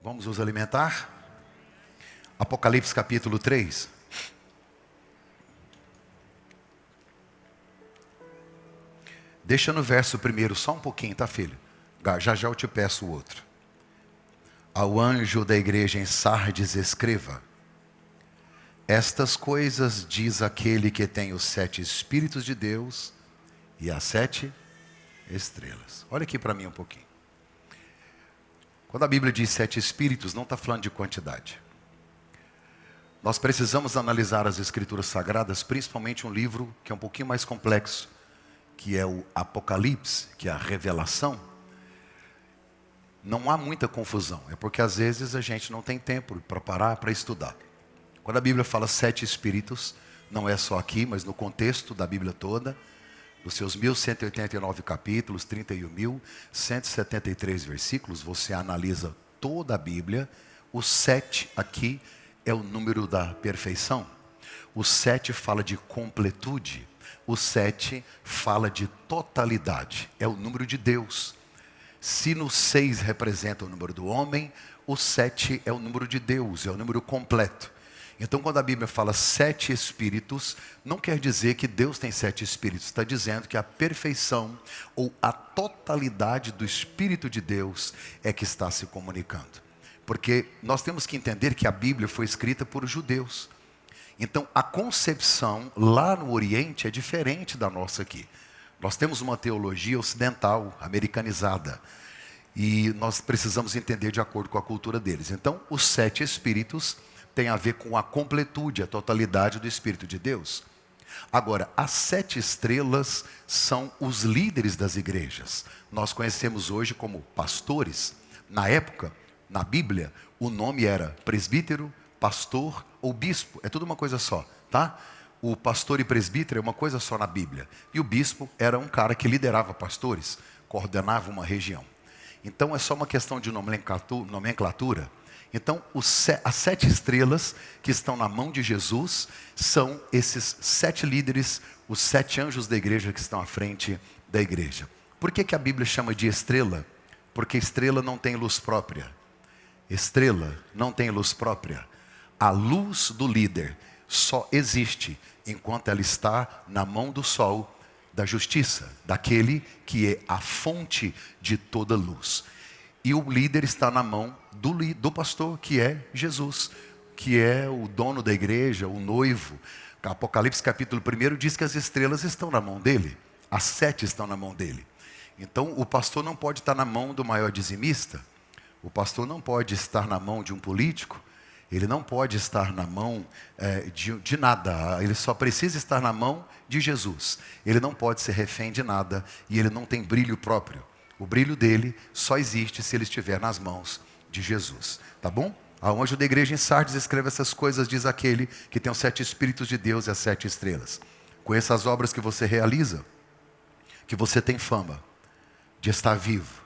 Vamos nos alimentar? Apocalipse capítulo 3. Deixa no verso primeiro só um pouquinho, tá, filho? Já já eu te peço o outro. Ao anjo da igreja em Sardes escreva: estas coisas diz aquele que tem os 7 Espíritos de Deus e as 7 estrelas. Olha aqui para mim um pouquinho. Quando a Bíblia diz 7 Espíritos, não está falando de quantidade. Nós precisamos analisar as Escrituras Sagradas, principalmente um livro que é um pouquinho mais complexo, que é o Apocalipse, que é a revelação. Não há muita confusão, é porque às vezes a gente não tem tempo para parar para estudar. Quando a Bíblia fala 7 Espíritos, não é só aqui, mas no contexto da Bíblia toda, nos seus 1189 capítulos, 31.173 versículos, você analisa toda a Bíblia. O 7 aqui é o número da perfeição. O 7 fala de completude. O 7 fala de totalidade. É o número de Deus. Se no 6 representa o número do homem, o 7 é o número de Deus, é o número completo. Então, quando a Bíblia fala 7 Espíritos, não quer dizer que Deus tem 7 Espíritos. Está dizendo que a perfeição ou a totalidade do Espírito de Deus é que está se comunicando. Porque nós temos que entender que a Bíblia foi escrita por judeus. Então, a concepção lá no Oriente é diferente da nossa aqui. Nós temos uma teologia ocidental, americanizada. E nós precisamos entender de acordo com a cultura deles. Então, os 7 Espíritos tem a ver com a completude, a totalidade do Espírito de Deus. Agora, as 7 estrelas são os líderes das igrejas. Nós conhecemos hoje como pastores. Na época, na Bíblia, o nome era presbítero, pastor ou bispo. É tudo uma coisa só, tá? O pastor e presbítero é uma coisa só na Bíblia. E o bispo era um cara que liderava pastores, coordenava uma região. Então, é só uma questão de nomenclatura. Então, as 7 estrelas que estão na mão de Jesus são esses 7 líderes, os 7 anjos da igreja que estão à frente da igreja. Por que a Bíblia chama de estrela? Porque estrela não tem luz própria. Estrela não tem luz própria. A luz do líder só existe enquanto ela está na mão do sol da justiça, daquele que é a fonte de toda luz. E o líder está na mão do pastor, que é Jesus, que é o dono da igreja, o noivo. Apocalipse capítulo 1 diz que as estrelas estão na mão dele. As 7 estão na mão dele. Então o pastor não pode estar na mão do maior dizimista. O pastor não pode estar na mão de um político. Ele não pode estar na mão de nada. Ele só precisa estar na mão de Jesus. Ele não pode ser refém de nada. E ele não tem brilho próprio. O brilho dele só existe se ele estiver nas mãos de Jesus. Tá bom? Ao anjo da igreja em Sardes escreve essas coisas, diz aquele que tem os 7 Espíritos de Deus e as 7 estrelas. Conheça as obras que você realiza, que você tem fama de estar vivo,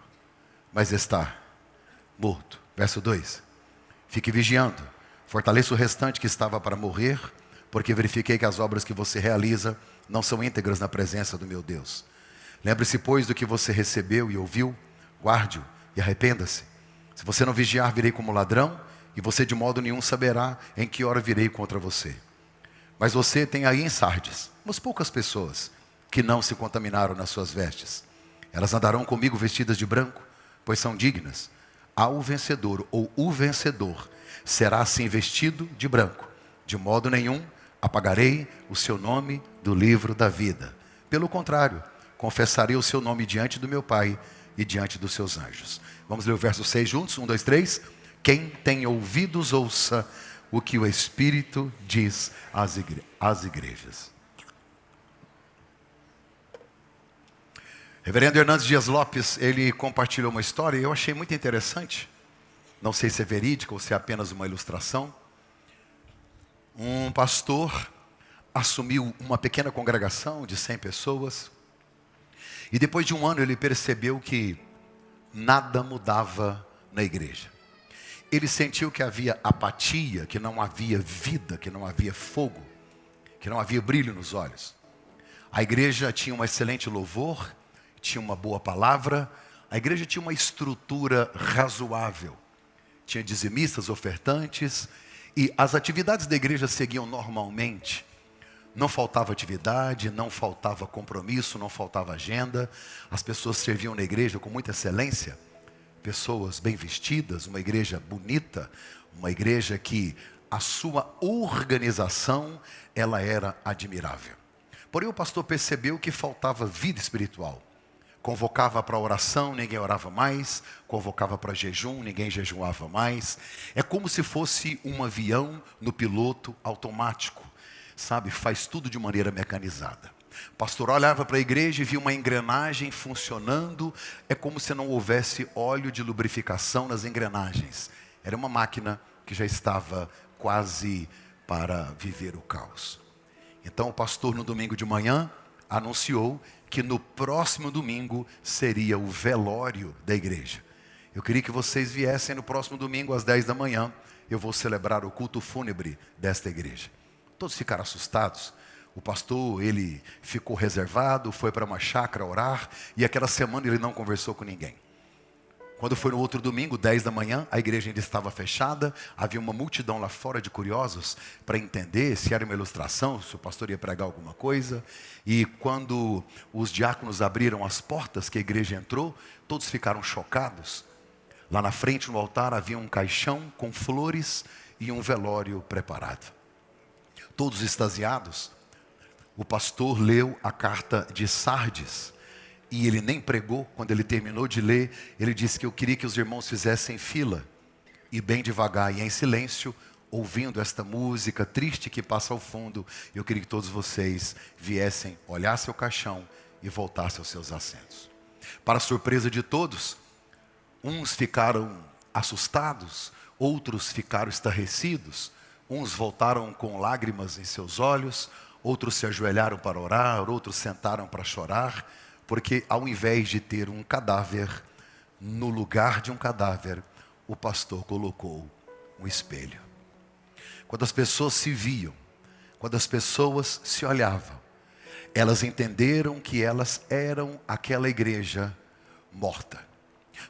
mas estar morto. Verso 2. Fique vigiando, fortaleça o restante que estava para morrer, porque verifiquei que as obras que você realiza não são íntegras na presença do meu Deus. Lembre-se, pois, do que você recebeu e ouviu, guarde-o e arrependa-se. Se você não vigiar, virei como ladrão, e você de modo nenhum saberá em que hora virei contra você. Mas você tem aí em Sardes umas poucas pessoas que não se contaminaram nas suas vestes. Elas andarão comigo vestidas de branco, pois são dignas. Ao vencedor, ou o vencedor, será assim vestido de branco. De modo nenhum apagarei o seu nome do livro da vida. Pelo contrário, confessarei o seu nome diante do meu Pai e diante dos seus anjos. Vamos ler o verso 6 juntos? 1, 2, 3. Quem tem ouvidos, ouça o que o Espírito diz às igrejas. Reverendo Hernandes Dias Lopes, ele compartilhou uma história e eu achei muito interessante. Não sei se é verídica ou se é apenas uma ilustração. Um pastor assumiu uma pequena congregação de 100 pessoas. E depois de um ano ele percebeu que nada mudava na igreja. Ele sentiu que havia apatia, que não havia vida, que não havia fogo, que não havia brilho nos olhos. A igreja tinha um excelente louvor, tinha uma boa palavra, a igreja tinha uma estrutura razoável. tinha dizimistas, ofertantes, e as atividades da igreja seguiam normalmente. Não faltava atividade, não faltava compromisso, não faltava agenda. As pessoas serviam na igreja com muita excelência. Pessoas bem vestidas, uma igreja bonita, uma igreja que a sua organização, ela era admirável. Porém o pastor percebeu que faltava vida espiritual. Convocava para oração, ninguém orava mais. Convocava para jejum, ninguém jejuava mais. É como se fosse um avião no piloto automático. Sabe, faz tudo de maneira mecanizada. O pastor olhava para a igreja e via uma engrenagem funcionando. É como se não houvesse óleo de lubrificação nas engrenagens. Era uma máquina que já estava quase para viver o caos. Então o pastor no domingo de manhã anunciou que no próximo domingo seria o velório da igreja. Eu queria que vocês viessem no próximo domingo às 10 da manhã. Eu vou celebrar o culto fúnebre desta igreja. Todos ficaram assustados. O pastor, ele ficou reservado, foi para uma chácara orar, e aquela semana ele não conversou com ninguém. Quando foi no outro domingo, 10 da manhã, a igreja ainda estava fechada, havia uma multidão lá fora de curiosos para entender se era uma ilustração, se o pastor ia pregar alguma coisa. E quando os diáconos abriram as portas que a igreja entrou, todos ficaram chocados. Lá na frente, no altar, havia um caixão com flores e um velório preparado. Todos extasiados, o pastor leu a carta de Sardes. E ele nem pregou. Quando ele terminou de ler, ele disse que eu queria que os irmãos fizessem fila. E bem devagar e em silêncio, ouvindo esta música triste que passa ao fundo, eu queria que todos vocês viessem olhar seu caixão e voltassem aos seus assentos. Para a surpresa de todos, uns ficaram assustados, outros ficaram estarrecidos. Uns voltaram com lágrimas em seus olhos, outros se ajoelharam para orar, outros sentaram para chorar, porque ao invés de ter um cadáver, no lugar de um cadáver, o pastor colocou um espelho. Quando as pessoas se viam, quando as pessoas se olhavam, elas entenderam que elas eram aquela igreja morta.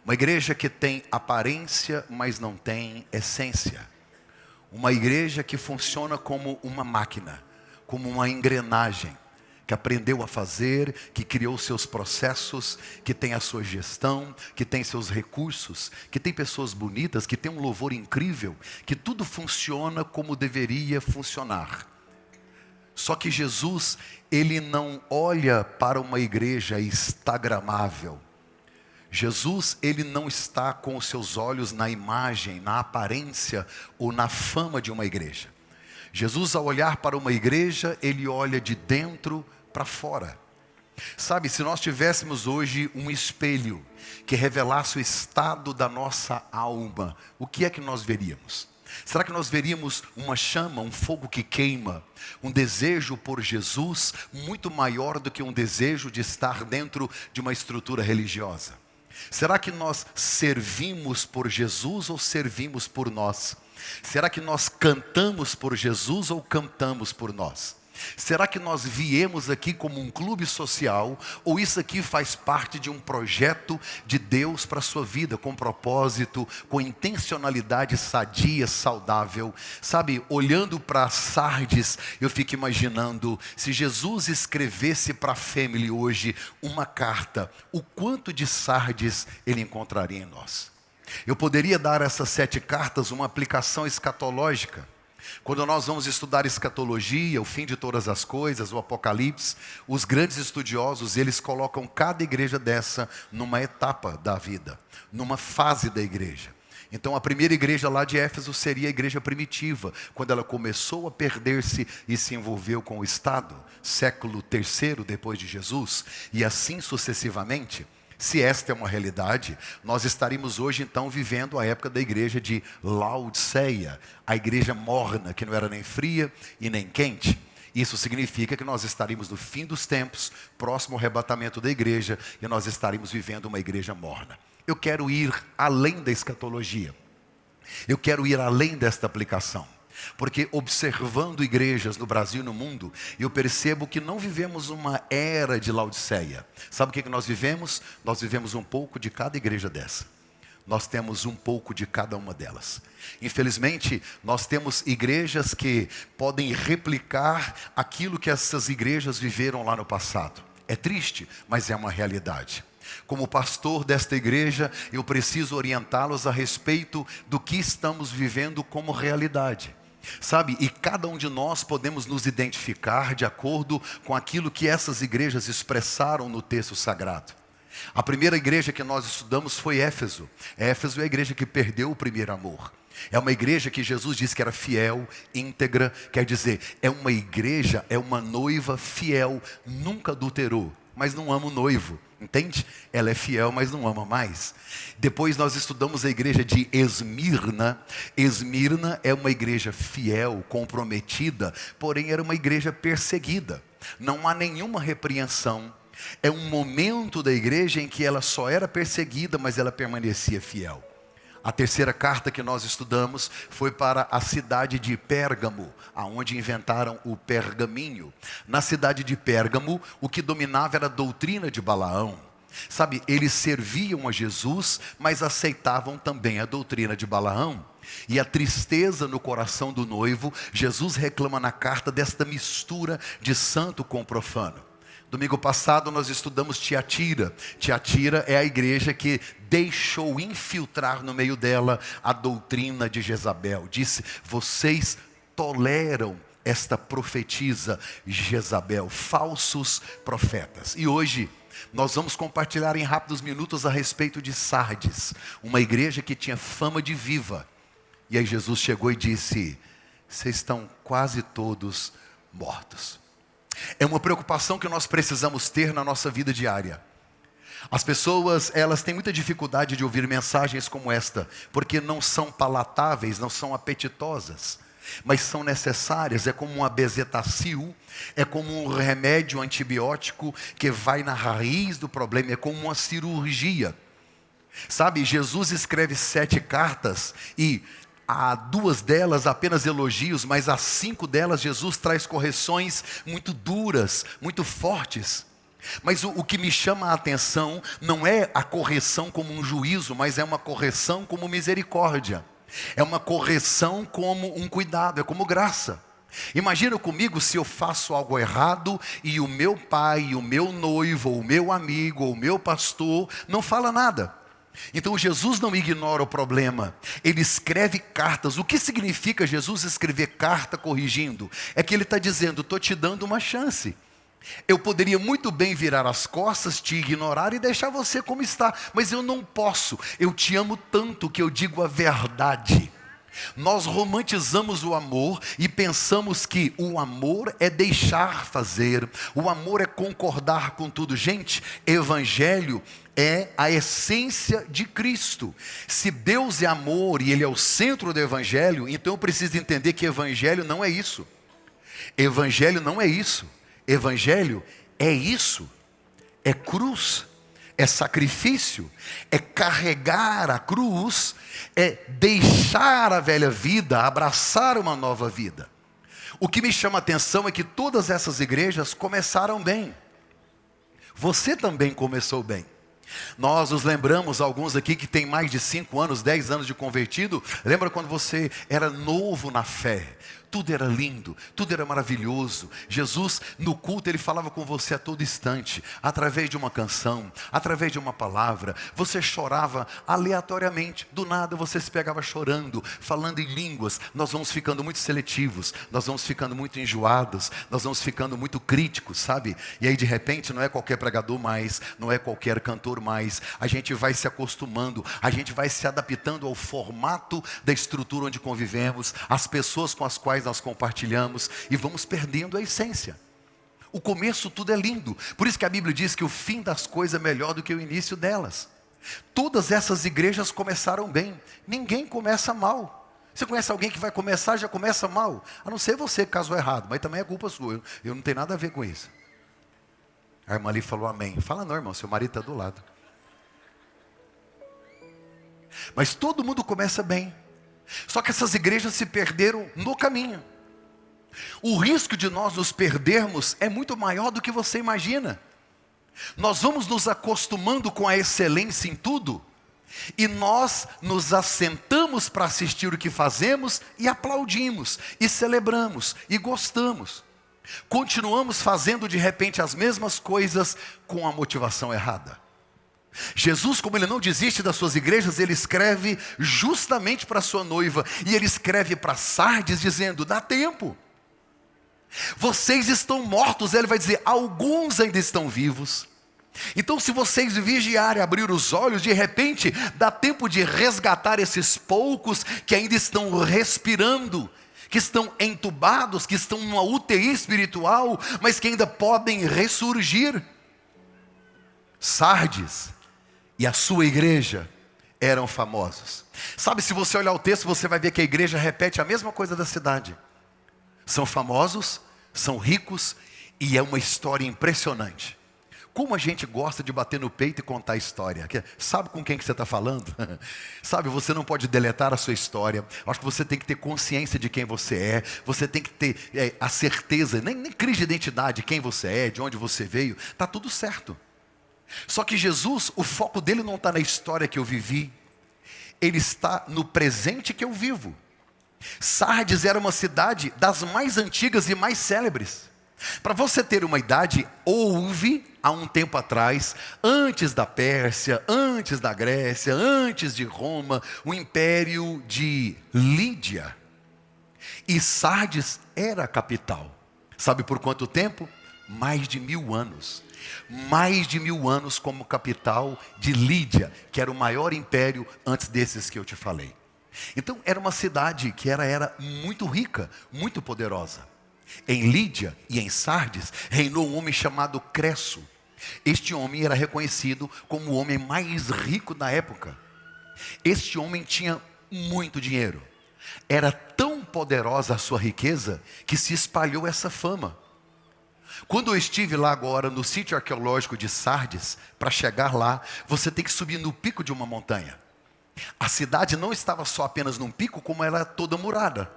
Uma igreja que tem aparência, mas não tem essência. Uma igreja que funciona como uma máquina, como uma engrenagem, que aprendeu a fazer, que criou seus processos, que tem a sua gestão, que tem seus recursos, que tem pessoas bonitas, que tem um louvor incrível, que tudo funciona como deveria funcionar. Só que Jesus, ele não olha para uma igreja instagramável. Jesus, ele não está com os seus olhos na imagem, na aparência ou na fama de uma igreja. Jesus, ao olhar para uma igreja, ele olha de dentro para fora. Sabe, se nós tivéssemos hoje um espelho que revelasse o estado da nossa alma, o que é que nós veríamos? Será que nós veríamos uma chama, um fogo que queima, um desejo por Jesus muito maior do que um desejo de estar dentro de uma estrutura religiosa? Será que nós servimos por Jesus ou servimos por nós? Será que nós cantamos por Jesus ou cantamos por nós? Será que nós viemos aqui como um clube social ou isso aqui faz parte de um projeto de Deus para a sua vida, com propósito, com intencionalidade sadia, saudável? Sabe, olhando para Sardes, eu fico imaginando, se Jesus escrevesse para a Family hoje uma carta, o quanto de Sardes ele encontraria em nós? Eu poderia dar a essas 7 cartas uma aplicação escatológica. Quando nós vamos estudar escatologia, o fim de todas as coisas, o Apocalipse, os grandes estudiosos, eles colocam cada igreja dessa numa etapa da vida, numa fase da igreja. Então a primeira igreja lá de Éfeso seria a igreja primitiva, quando ela começou a perder-se e se envolveu com o Estado, século III depois de Jesus, e assim sucessivamente. Se esta é uma realidade, nós estaríamos hoje então vivendo a época da igreja de Laodiceia, a igreja morna, que não era nem fria e nem quente. Isso significa que nós estaríamos no fim dos tempos, próximo ao arrebatamento da igreja, e nós estaríamos vivendo uma igreja morna. Eu quero ir além da escatologia, eu quero ir além desta aplicação. Porque observando igrejas no Brasil e no mundo, eu percebo que não vivemos uma era de Laodiceia. Sabe o que nós vivemos? Nós vivemos um pouco de cada igreja dessa. nós temos um pouco de cada uma delas. Infelizmente, nós temos igrejas que podem replicar aquilo que essas igrejas viveram lá no passado. É triste, mas é uma realidade. Como pastor desta igreja, eu preciso orientá-los a respeito do que estamos vivendo como realidade. Sabe, e cada um de nós podemos nos identificar de acordo com aquilo que essas igrejas expressaram no texto sagrado. A primeira igreja que nós estudamos foi Éfeso. Éfeso é a igreja que perdeu o primeiro amor. É uma igreja que Jesus disse que era fiel, íntegra, quer dizer, é uma igreja, é uma noiva fiel, nunca adulterou, mas não ama o noivo. Entende? Ela é fiel, mas não ama mais. Depois nós estudamos a igreja de Esmirna. Esmirna é uma igreja fiel, comprometida, porém era uma igreja perseguida. Não há nenhuma repreensão. É um momento da igreja em que ela só era perseguida, mas ela permanecia fiel. A terceira carta que nós estudamos foi para a cidade de Pérgamo, aonde inventaram o pergaminho. Na cidade de Pérgamo, o que dominava era a doutrina de Balaão. Sabe, eles serviam a Jesus, mas aceitavam também a doutrina de Balaão. E a tristeza no coração do noivo, Jesus reclama na carta desta mistura de santo com profano. Domingo passado nós estudamos Tiatira. Tiatira é a igreja que deixou infiltrar no meio dela a doutrina de Jezabel. Disse, vocês toleram esta profetisa Jezabel, falsos profetas. E hoje nós vamos compartilhar em rápidos minutos a respeito de Sardes, uma igreja que tinha fama de viva. E aí Jesus chegou e disse, vocês estão quase todos mortos. É uma preocupação que nós precisamos ter na nossa vida diária. As pessoas, elas têm muita dificuldade de ouvir mensagens como esta, porque não são palatáveis, não são apetitosas, mas são necessárias. É como uma bezetacil, é como um remédio antibiótico que vai na raiz do problema, é como uma cirurgia. Sabe, Jesus escreve 7 cartas e há 2 delas apenas elogios, mas há 5 delas Jesus traz correções muito duras, muito fortes. Mas o que me chama a atenção não é a correção como um juízo, mas é uma correção como misericórdia. É uma correção como um cuidado, é como graça. Imagina comigo se eu faço algo errado e o meu pai, o meu noivo, o meu amigo, o meu pastor não fala nada. Então Jesus não ignora o problema, ele escreve cartas. O que significa Jesus escrever carta corrigindo? É que ele está dizendo, estou te dando uma chance. Eu poderia muito bem virar as costas, te ignorar e deixar você como está, mas eu não posso. Eu te amo tanto que eu digo a verdade. Nós romantizamos o amor e pensamos que o amor é deixar fazer, o amor é concordar com tudo. Gente, evangelho é a essência de Cristo. Se Deus é amor e Ele é o centro do evangelho, então eu preciso entender que evangelho não é isso. Evangelho não é isso. Evangelho é isso. É cruz. É sacrifício, é carregar a cruz, é deixar a velha vida, abraçar uma nova vida. O que me chama a atenção é que todas essas igrejas começaram bem. Você também começou bem. Nós nos lembramos, alguns aqui que tem mais de 5 anos, 10 anos de convertido. Lembra quando você era novo na fé? Tudo era lindo, tudo era maravilhoso. Jesus, no culto, Ele falava com você a todo instante, através de uma canção, através de uma palavra. Você chorava aleatoriamente, do nada você se pegava chorando, falando em línguas. Nós vamos ficando muito seletivos, nós vamos ficando muito enjoados, nós vamos ficando muito críticos, sabe? E aí de repente não é qualquer pregador mais, não é qualquer cantor mais. A gente vai se acostumando, a gente vai se adaptando ao formato da estrutura onde convivemos, às pessoas com as quais nós compartilhamos, e vamos perdendo a essência. O começo tudo é lindo, por isso que a Bíblia diz que o fim das coisas é melhor do que o início delas. Todas essas igrejas começaram bem, ninguém começa mal. Você conhece alguém que vai começar, já começa mal? A não ser você que casou errado, mas também é culpa sua, eu não tenho nada a ver com isso. A irmã ali falou amém. Fala não, irmão, seu marido está do lado. Mas todo mundo começa bem. Só que essas igrejas se perderam no caminho. O risco de nós nos perdermos é muito maior do que você imagina. Nós vamos nos acostumando com a excelência em tudo, E nós nos assentamos para assistir o que fazemos e aplaudimos, e celebramos, e gostamos. Continuamos fazendo de repente as mesmas coisas com a motivação errada. Jesus, como ele não desiste das suas igrejas, ele escreve justamente para a sua noiva. E ele escreve para Sardes dizendo, dá tempo. Vocês estão mortos, ele vai dizer, alguns ainda estão vivos. Então se vocês vigiarem, abrir os olhos, de repente dá tempo de resgatar esses poucos que ainda estão respirando, que estão entubados, que estão numa UTI espiritual, mas que ainda podem ressurgir. Sardes e a sua igreja eram famosos. Sabe, se você olhar o texto, você vai ver que a igreja repete a mesma coisa da cidade. São famosos, são ricos, e é uma história impressionante. Como a gente gosta de bater no peito e contar a história. Sabe com quem que você está falando? Sabe, você não pode deletar a sua história. Acho que você tem que ter consciência de quem você é. Você tem que ter a certeza, nem crise de identidade, quem você é, de onde você veio. Está tudo certo. Só que Jesus, o foco dele não está na história que eu vivi. Ele está no presente que eu vivo. Sardes era uma cidade das mais antigas e mais célebres. Para você ter uma idade, houve, há um tempo atrás, antes da Pérsia, antes da Grécia, antes de Roma, o império de Lídia. E Sardes era a capital. Sabe por quanto tempo? Mais de 1000 anos. Mais de 1000 anos como capital de Lídia, que era o maior império antes desses que eu te falei. Então era uma cidade que era muito rica, muito poderosa. Em Lídia e em Sardes reinou um homem chamado Cresso. Este homem era reconhecido como o homem mais rico da época. Este homem tinha muito dinheiro. Era tão poderosa a sua riqueza que se espalhou essa fama. Quando eu estive lá agora no sítio arqueológico de Sardes, para chegar lá, você tem que subir no pico de uma montanha. A cidade não estava só apenas num pico, como ela toda murada.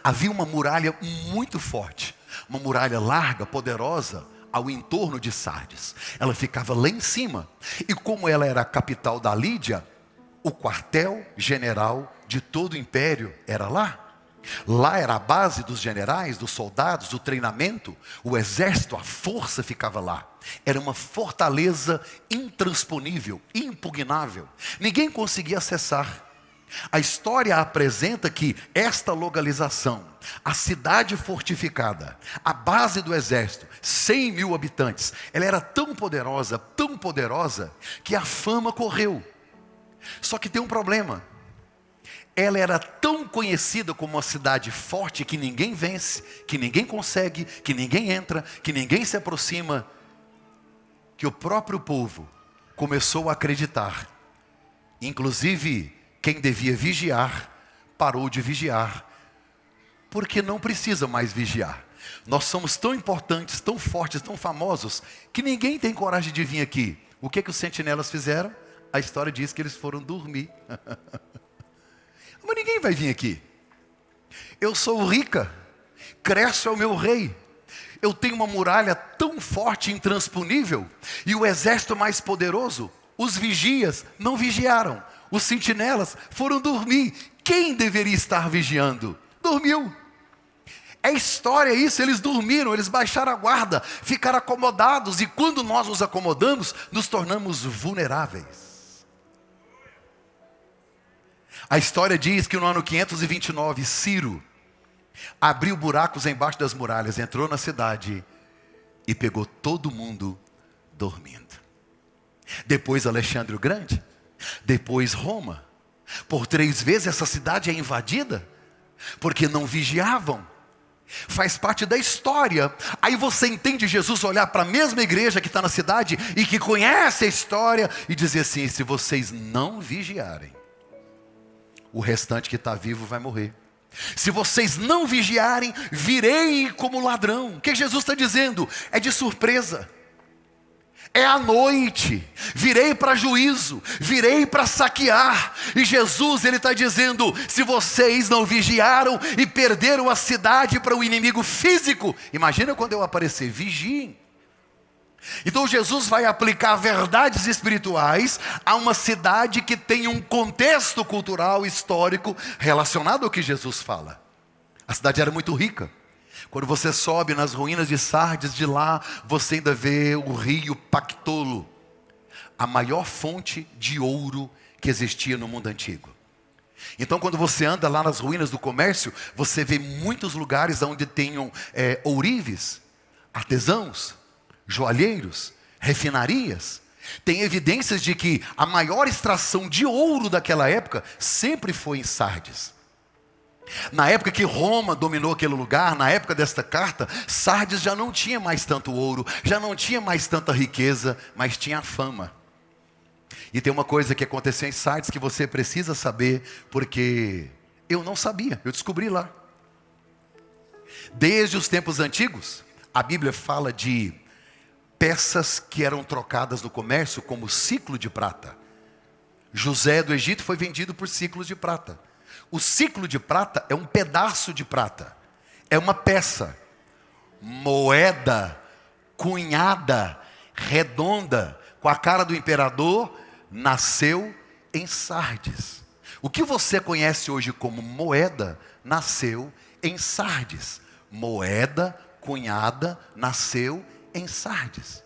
Havia uma muralha muito forte, uma muralha larga, poderosa, ao entorno de Sardes. Ela ficava lá em cima. E como ela era a capital da Lídia, o quartel-general de todo o império era lá. Lá era a base dos generais, dos soldados, do treinamento. O exército, a força ficava lá. Era uma fortaleza intransponível, impugnável. Ninguém conseguia acessar. A história apresenta que esta localização, a cidade fortificada, a base do exército, 100 mil habitantes, ela era tão poderosa, que a fama correu. Só que tem um problema. Ela era tão conhecida como uma cidade forte que ninguém vence, que ninguém consegue, que ninguém entra, que ninguém se aproxima, que o próprio povo começou a acreditar. Inclusive, quem devia vigiar, parou de vigiar, porque não precisa mais vigiar. Nós somos tão importantes, tão fortes, tão famosos, que ninguém tem coragem de vir aqui. O que os sentinelas fizeram? A história diz que eles foram dormir. Mas ninguém vai vir aqui. Eu sou rica, Cresso é o meu rei. Eu tenho uma muralha tão forte e intransponível, e o exército mais poderoso, os vigias não vigiaram. Os sentinelas foram dormir. Quem deveria estar vigiando? Dormiu. É história isso, eles dormiram, eles baixaram a guarda, ficaram acomodados. E quando nós nos acomodamos, nos tornamos vulneráveis. A história diz que no ano 529, Ciro abriu buracos embaixo das muralhas, entrou na cidade e pegou todo mundo dormindo. Depois Alexandre o Grande, depois Roma. Por 3 vezes essa cidade é invadida, porque não vigiavam. Faz parte da história. Aí você entende Jesus olhar para a mesma igreja que está na cidade e que conhece a história e dizer assim: se vocês não vigiarem, o restante que está vivo vai morrer. Se vocês não vigiarem, virei como ladrão. O que Jesus está dizendo? É de surpresa. É à noite, virei para juízo, virei para saquear. E Jesus, ele está dizendo: se vocês não vigiaram e perderam a cidade para o inimigo físico, imagina quando eu aparecer, vigiem. Então Jesus vai aplicar verdades espirituais a uma cidade que tem um contexto cultural, histórico, relacionado ao que Jesus fala. A cidade era muito rica. Quando você sobe nas ruínas de Sardes, de lá você ainda vê o rio Pactolo, a maior fonte de ouro que existia no mundo antigo. Então quando você anda lá nas ruínas do comércio, você vê muitos lugares onde tenham ourives, artesãos, joalheiros, refinarias. Tem evidências de que a maior extração de ouro daquela época sempre foi em Sardes. Na época que Roma dominou aquele lugar, na época desta carta, Sardes já não tinha mais tanto ouro, já não tinha mais tanta riqueza, mas tinha fama. E tem uma coisa que aconteceu em Sardes que você precisa saber, porque eu não sabia, eu descobri lá. Desde os tempos antigos, a Bíblia fala de peças que eram trocadas no comércio como ciclo de prata. José do Egito foi vendido por ciclos de prata. O ciclo de prata é um pedaço de prata, é uma peça, moeda, cunhada, redonda, com a cara do imperador, nasceu em Sardes. O que você conhece hoje como moeda, nasceu em Sardes. Moeda, cunhada, nasceu em Sardes.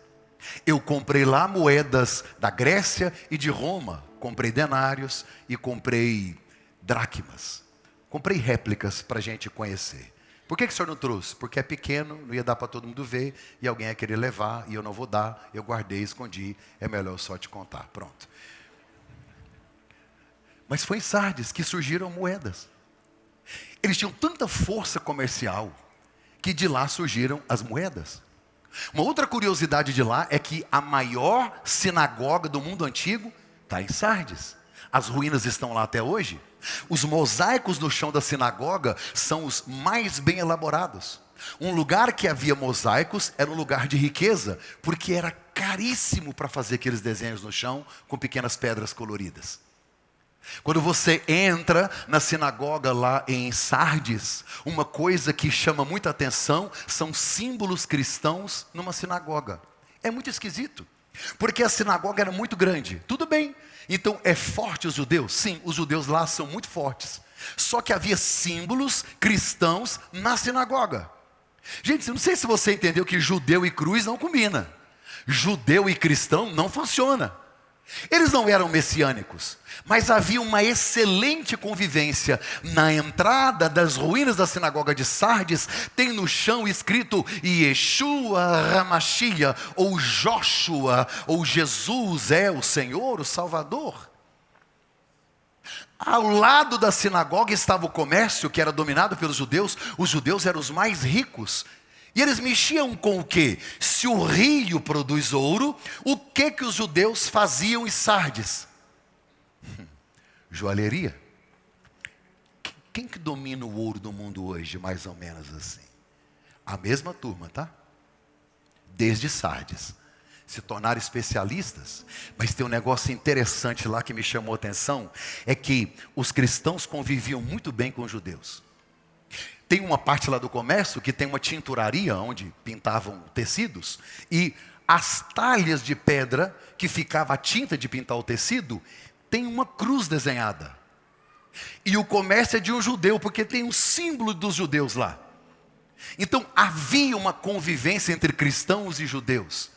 Eu comprei lá moedas da Grécia e de Roma. Comprei denários e comprei dracmas. Comprei réplicas para a gente conhecer. Por que o senhor não trouxe? Porque é pequeno, não ia dar para todo mundo ver, e alguém ia querer levar, e eu não vou dar. Eu guardei, escondi, é melhor eu só te contar. Pronto. Mas foi em Sardes que surgiram moedas. Eles tinham tanta força comercial, que de lá surgiram as moedas. Uma outra curiosidade de lá é que a maior sinagoga do mundo antigo está em Sardes. As ruínas estão lá até hoje. Os mosaicos no chão da sinagoga são os mais bem elaborados. Um lugar que havia mosaicos era um lugar de riqueza, porque era caríssimo para fazer aqueles desenhos no chão com pequenas pedras coloridas. Quando você entra na sinagoga lá em Sardes, uma coisa que chama muita atenção são símbolos cristãos numa sinagoga. É muito esquisito, porque a sinagoga era muito grande. Tudo bem, então é forte os judeus? Sim, os judeus lá são muito fortes. Só que havia símbolos cristãos na sinagoga. Gente, eu não sei se você entendeu que judeu e cruz não combina. Judeu e cristão não funciona. Eles não eram messiânicos, mas havia uma excelente convivência. Na entrada das ruínas da sinagoga de Sardes, tem no chão escrito Yeshua Hamashia, ou Joshua, ou Jesus é o Senhor, o Salvador. Ao lado da sinagoga estava o comércio, que era dominado pelos judeus. Os judeus eram os mais ricos. E eles mexiam com o quê? Se o rio produz ouro, o que os judeus faziam em Sardes? Joalheria. Quem que domina o ouro do mundo hoje, mais ou menos assim? A mesma turma, tá? Desde Sardes. Se tornaram especialistas. Mas tem um negócio interessante lá que me chamou a atenção, é que os cristãos conviviam muito bem com os judeus. Tem uma parte lá do comércio que tem uma tinturaria onde pintavam tecidos, e as talhas de pedra que ficava a tinta de pintar o tecido, tem uma cruz desenhada. E o comércio é de um judeu, porque tem um símbolo dos judeus lá. Então havia uma convivência entre cristãos e judeus.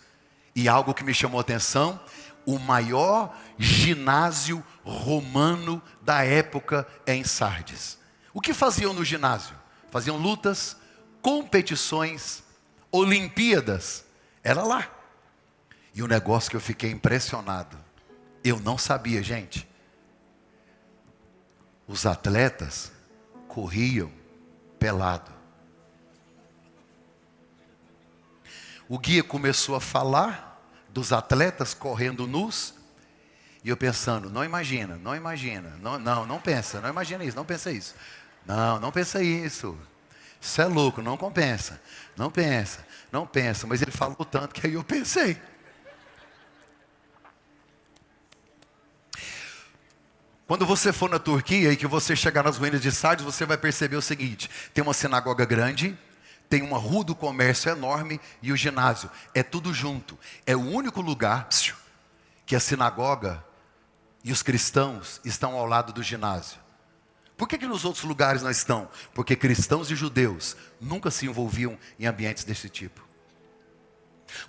E algo que me chamou a atenção, o maior ginásio romano da época é em Sardes. O que faziam no ginásio? Faziam lutas, competições, Olimpíadas. Era lá. E o negócio que eu fiquei impressionado, eu não sabia, gente. Os atletas corriam pelado. O guia começou a falar dos atletas correndo nus. E eu pensando, não imagina, não pensa, não imagina isso, não pensa isso. Não pensa isso. Isso é louco, não compensa. Não pensa. Mas ele falou tanto que aí eu pensei. Quando você for na Turquia e que você chegar nas ruínas de Sardes, você vai perceber o seguinte: tem uma sinagoga grande, tem uma rua do comércio enorme e o ginásio. É tudo junto. É o único lugar que a sinagoga e os cristãos estão ao lado do ginásio. Por que nos outros lugares não estão? Porque cristãos e judeus nunca se envolviam em ambientes desse tipo.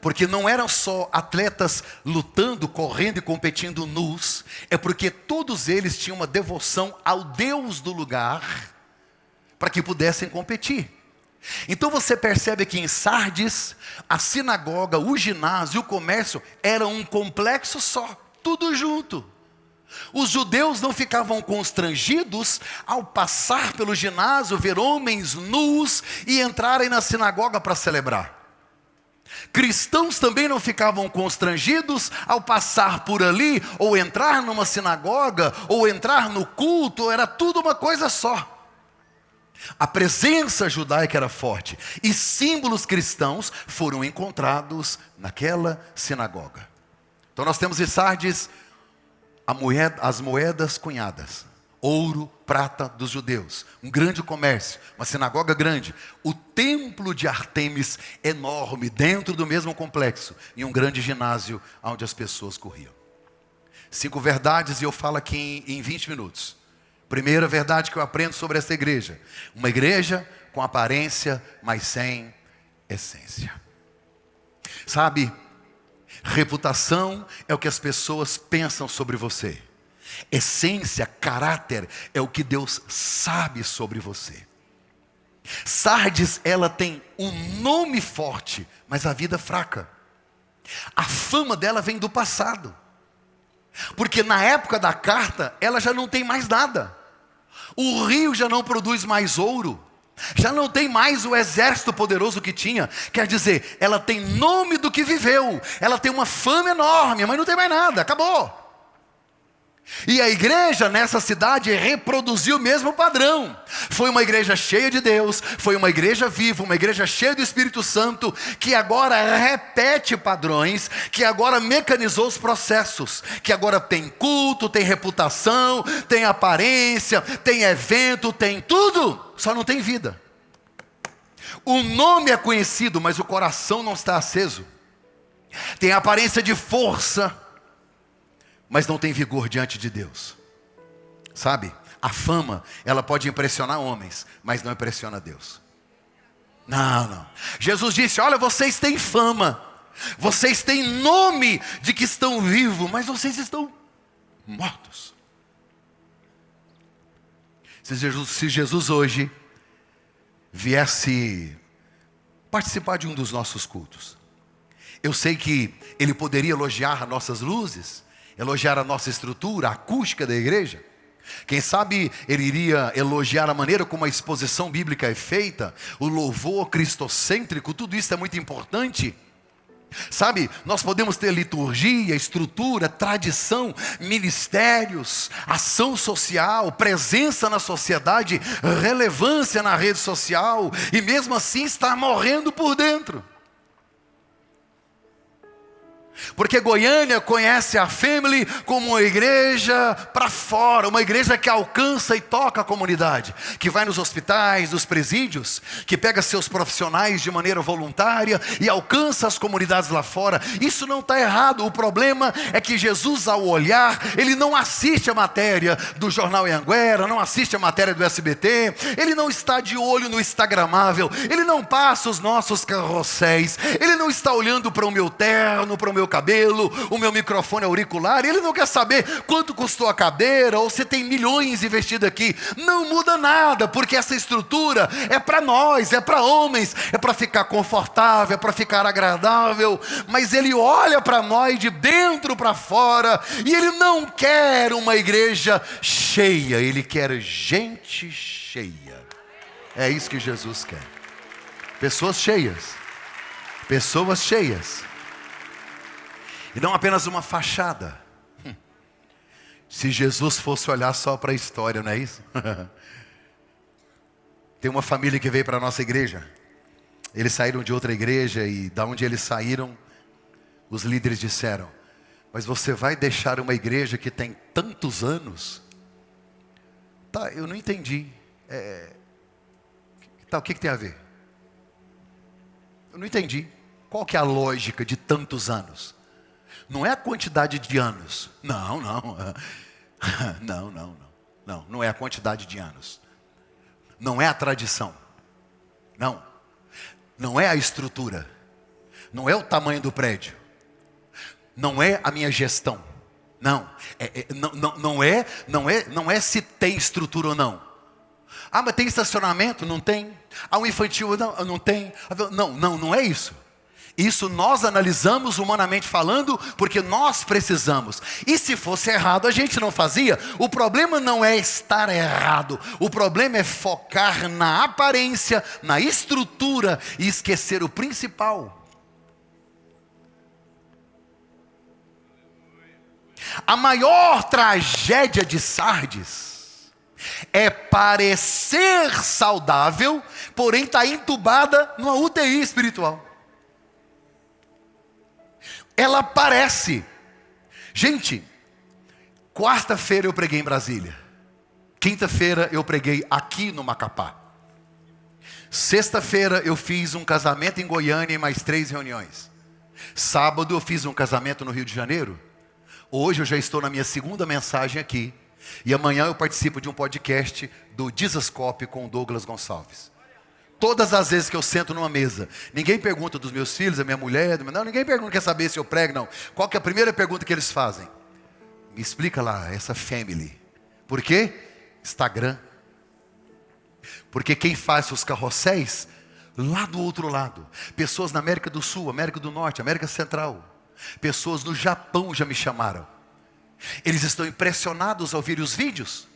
Porque não eram só atletas lutando, correndo e competindo nus. É porque todos eles tinham uma devoção ao Deus do lugar para que pudessem competir. Então você percebe que em Sardes, a sinagoga, o ginásio, o comércio eram um complexo só, tudo junto. Os judeus não ficavam constrangidos ao passar pelo ginásio, ver homens nus e entrarem na sinagoga para celebrar. Cristãos também não ficavam constrangidos ao passar por ali, ou entrar numa sinagoga, ou entrar no culto, era tudo uma coisa só. A presença judaica era forte, e símbolos cristãos foram encontrados naquela sinagoga. Então nós temos em Sardes as moedas cunhadas, ouro, prata dos judeus, um grande comércio, uma sinagoga grande, o templo de Ártemis enorme, dentro do mesmo complexo, e um grande ginásio onde as pessoas corriam. 5 verdades e eu falo aqui em 20 minutos. Primeira verdade que eu aprendo sobre essa igreja: uma igreja com aparência, mas sem essência. Sabe, reputação é o que as pessoas pensam sobre você. Essência, caráter, é o que Deus sabe sobre você. Sardes, ela tem um nome forte, mas a vida fraca. A fama dela vem do passado. Porque na época da carta, ela já não tem mais nada. O rio já não produz mais ouro. Já não tem mais o exército poderoso que tinha. Quer dizer, ela tem nome do que viveu. Ela tem uma fama enorme, mas não tem mais nada, acabou. E a igreja nessa cidade reproduziu o mesmo padrão. Foi uma igreja cheia de Deus, foi uma igreja viva, uma igreja cheia do Espírito Santo, que agora repete padrões, que agora mecanizou os processos, que agora tem culto, tem reputação, tem aparência, tem evento, tem tudo, só não tem vida. O nome é conhecido, mas o coração não está aceso. Tem aparência de força, mas não tem vigor diante de Deus. Sabe, a fama, ela pode impressionar homens, mas não impressiona Deus. Não. Jesus disse: olha, vocês têm fama, vocês têm nome de que estão vivos, mas vocês estão mortos. Se Jesus hoje viesse participar de um dos nossos cultos, eu sei que Ele poderia elogiar nossas luzes, elogiar a nossa estrutura, a acústica da igreja. Quem sabe Ele iria elogiar a maneira como a exposição bíblica é feita, o louvor cristocêntrico, tudo isso é muito importante. Sabe, nós podemos ter liturgia, estrutura, tradição, ministérios, ação social, presença na sociedade, relevância na rede social, e mesmo assim estar morrendo por dentro. Porque Goiânia conhece a Family como uma igreja para fora, uma igreja que alcança e toca a comunidade, que vai nos hospitais, nos presídios, que pega seus profissionais de maneira voluntária e alcança as comunidades lá fora. Isso não está errado. O problema é que Jesus, ao olhar, Ele não assiste a matéria do Jornal Anhanguera, não assiste a matéria do SBT, Ele não está de olho no instagramável, Ele não passa os nossos carrosséis, Ele não está olhando para o meu terno, para o meu cabelo, o meu microfone auricular. Ele não quer saber quanto custou a cadeira, ou se tem milhões investido aqui. Não muda nada, porque essa estrutura é para nós, é para homens, é para ficar confortável, é para ficar agradável, mas Ele olha para nós de dentro para fora, e Ele não quer uma igreja cheia, Ele quer gente cheia. É isso que Jesus quer. Pessoas cheias. Pessoas cheias. E não apenas uma fachada. Se Jesus fosse olhar só para a história, não é isso? Tem uma família que veio para a nossa igreja. Eles saíram de outra igreja, e da onde eles saíram, os líderes disseram: mas você vai deixar uma igreja que tem tantos anos? Tá, eu não entendi. Tá, o que tem a ver? Eu não entendi. Qual que é a lógica de tantos anos? Não é a quantidade de anos. Não. Não é a quantidade de anos. Não é a tradição. Não é a estrutura. Não é o tamanho do prédio. Não é a minha gestão. Não é se tem estrutura ou não. Ah, mas tem estacionamento? Não tem. Ah, um infantil? Não tem. Não é isso. Isso nós analisamos humanamente falando, porque nós precisamos. E se fosse errado, a gente não fazia. O problema não é estar errado. O problema é focar na aparência, na estrutura e esquecer o principal. A maior tragédia de Sardes é parecer saudável, porém está entubada numa UTI espiritual. Ela parece. Gente, quarta-feira eu preguei em Brasília. Quinta-feira eu preguei aqui no Macapá. Sexta-feira eu fiz um casamento em Goiânia e mais 3 reuniões. Sábado eu fiz um casamento no Rio de Janeiro. Hoje eu já estou na minha segunda mensagem aqui. E amanhã eu participo de um podcast do Dizascope com o Douglas Gonçalves. Todas as vezes que eu sento numa mesa, ninguém pergunta dos meus filhos, da minha mulher, ninguém pergunta, quer saber se eu prego, não. Qual que é a primeira pergunta que eles fazem? Me explica lá, essa family. Por quê? Instagram. Porque quem faz os carrosséis, lá do outro lado, pessoas na América do Sul, América do Norte, América Central, pessoas no Japão já me chamaram. Eles estão impressionados ao ver os vídeos.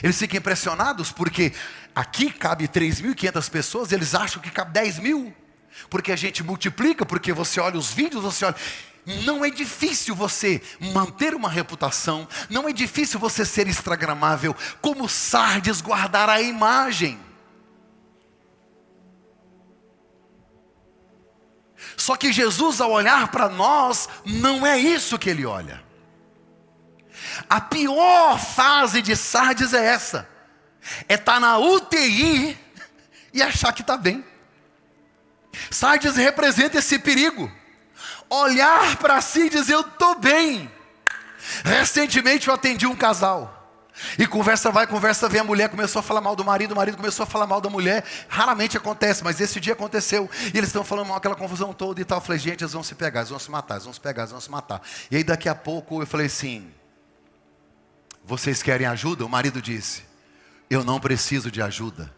Eles ficam impressionados porque aqui cabe 3.500 pessoas, eles acham que cabe 10.000. Porque a gente multiplica, porque você olha os vídeos, você olha. Não é difícil você manter uma reputação, não é difícil você ser instagramável, como Sardes guardar a imagem. Só que Jesus, ao olhar para nós, não é isso que Ele olha. A pior fase de Sardes é essa. É estar na UTI e achar que está bem. Sardes representa esse perigo. Olhar para si e dizer, eu estou bem. Recentemente eu atendi um casal. E conversa vai, conversa vem, a mulher começou a falar mal do marido, o marido começou a falar mal da mulher. Raramente acontece, mas esse dia aconteceu. E eles estão falando mal, aquela confusão toda e tal. Eu falei, gente, eles vão se pegar, eles vão se matar, eles vão se pegar, eles vão se matar. E aí daqui a pouco eu falei assim, vocês querem ajuda? O marido disse, eu não preciso de ajuda,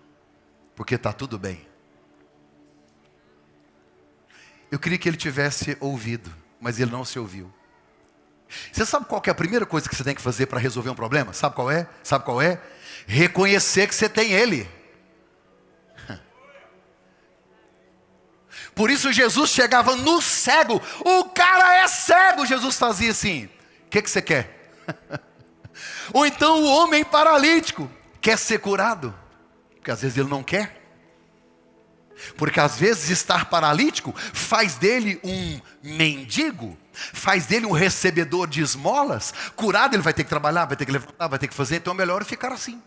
porque está tudo bem. Eu queria que ele tivesse ouvido, mas ele não se ouviu. Você sabe qual que é a primeira coisa que você tem que fazer para resolver um problema? Sabe qual é? Sabe qual é? Reconhecer que você tem ele. Por isso Jesus chegava no cego. O cara é cego. Jesus fazia assim, o que você quer? Ou então o homem paralítico quer ser curado, porque às vezes ele não quer. Porque às vezes estar paralítico faz dele um mendigo, faz dele um recebedor de esmolas. Curado ele vai ter que trabalhar, vai ter que levantar, vai ter que fazer. Então é melhor ficar assim.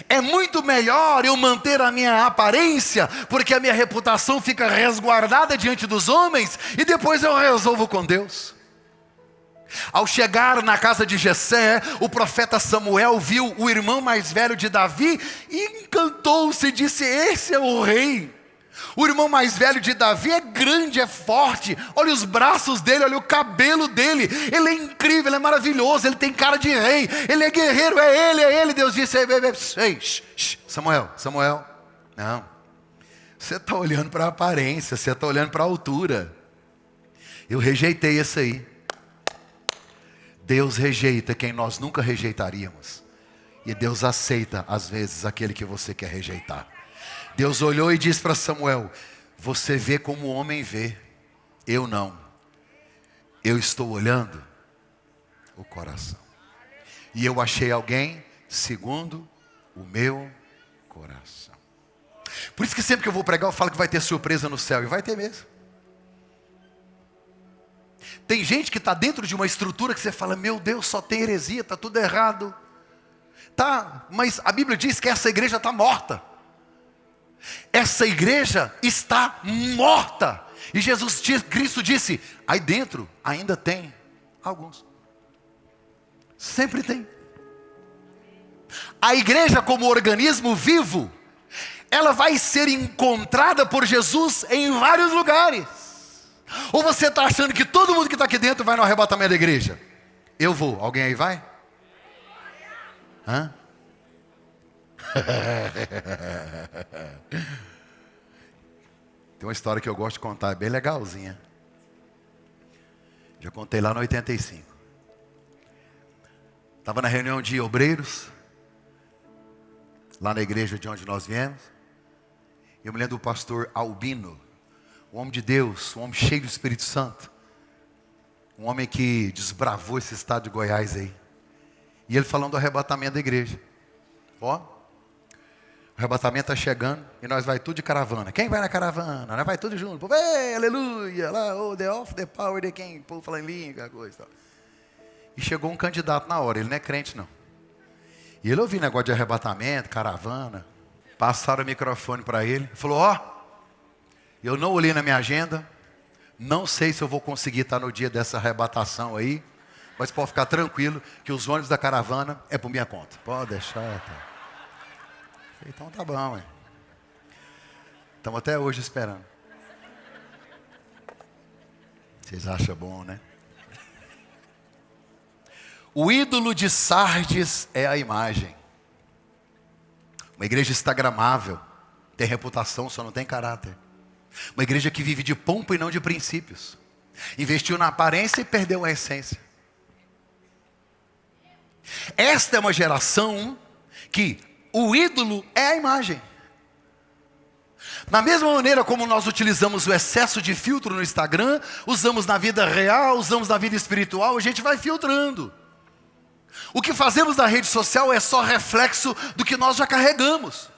É muito melhor eu manter a minha aparência, porque a minha reputação fica resguardada diante dos homens, e depois eu resolvo com Deus. Ao chegar na casa de Jessé, o profeta Samuel viu o irmão mais velho de Davi e encantou-se e disse, esse é o rei. O irmão mais velho de Davi é grande, é forte, olha os braços dele, olha o cabelo dele, ele é incrível, ele é maravilhoso, ele tem cara de rei, ele é guerreiro, é ele. Deus disse, ei, Samuel, não, você está olhando para a aparência, você está olhando para a altura. Eu rejeitei esse aí. Deus rejeita quem nós nunca rejeitaríamos. E Deus aceita, às vezes, aquele que você quer rejeitar. Deus olhou e disse para Samuel, você vê como o homem vê, eu não. Eu estou olhando o coração. E eu achei alguém segundo o meu coração. Por isso que sempre que eu vou pregar, eu falo que vai ter surpresa no céu. E vai ter mesmo. Tem gente que está dentro de uma estrutura que você fala, meu Deus, só tem heresia, está tudo errado. Tá, mas a Bíblia diz que essa igreja está morta. Essa igreja está morta. E Cristo disse, aí dentro ainda tem alguns. Sempre tem. A igreja como organismo vivo, ela vai ser encontrada por Jesus em vários lugares. Ou você está achando que todo mundo que está aqui dentro vai no arrebatamento da igreja? Eu vou. Alguém aí vai? Hã? Tem uma história que eu gosto de contar, é bem legalzinha. Já contei lá no 85. Estava na reunião de obreiros, lá na igreja de onde nós viemos. Eu me lembro do pastor Albino, um homem de Deus, um homem cheio do Espírito Santo. Um homem que desbravou esse estado de Goiás aí. E ele falando do arrebatamento da igreja. Ó, o arrebatamento está chegando e nós vai tudo de caravana. Quem vai na caravana? Nós vai tudo junto. Povo, ei, aleluia, lá, oh, the off, the power, the quem, povo fala em língua, coisa e tal. E chegou um candidato na hora, ele não é crente não. E ele ouviu negócio de arrebatamento, caravana. Passaram o microfone para ele. Falou, ó, eu não olhei na minha agenda. Não sei se eu vou conseguir estar no dia dessa arrebatação aí. Mas pode ficar tranquilo que os ônibus da caravana é por minha conta. Pode deixar. Tá. Então tá bom, hein? Estamos até hoje esperando. Vocês acham bom, né? O ídolo de Sardes é a imagem. Uma igreja instagramável. Tem reputação, só não tem caráter. Uma igreja que vive de pompa e não de princípios. Investiu na aparência e perdeu a essência. Esta é uma geração que o ídolo é a imagem. Da mesma maneira como nós utilizamos o excesso de filtro no Instagram, usamos na vida real, usamos na vida espiritual, a gente vai filtrando. O que fazemos na rede social é só reflexo do que nós já carregamos.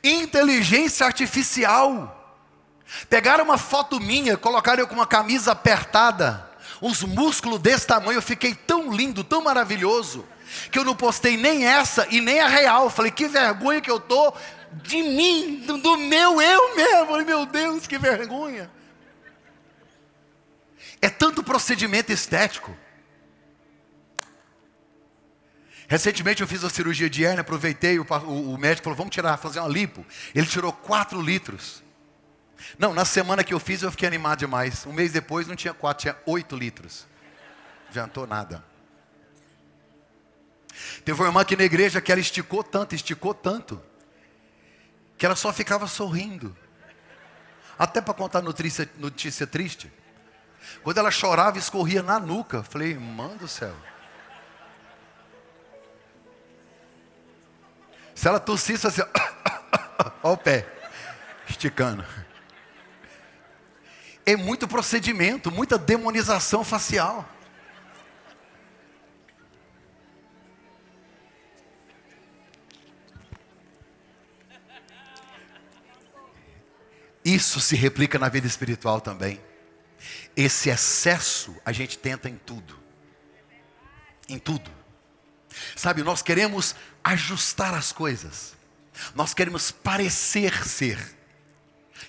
Inteligência artificial. Pegaram uma foto minha, colocaram eu com uma camisa apertada, uns músculos desse tamanho, eu fiquei tão lindo, tão maravilhoso, que eu não postei nem essa e nem a real. Falei, que vergonha que eu tô de mim, do meu eu mesmo. Falei, meu Deus, que vergonha. É tanto procedimento estético. Recentemente eu fiz a cirurgia de hérnia, aproveitei, o médico falou, vamos fazer uma lipo. Ele tirou 4 litros. Não, na semana que eu fiz eu fiquei animado demais. Um mês depois não tinha 4, tinha 8 litros. Não adiantou nada. Teve uma irmã aqui na igreja que ela esticou tanto, que ela só ficava sorrindo. Até para contar notícia triste. Quando ela chorava, escorria na nuca. Falei, irmã do céu. Se ela tossisse assim, ó o pé, esticando. É muito procedimento, muita demonização facial. Isso se replica na vida espiritual também. Esse excesso a gente tenta em tudo. Em tudo. Sabe, nós queremos ajustar as coisas. Nós queremos parecer ser.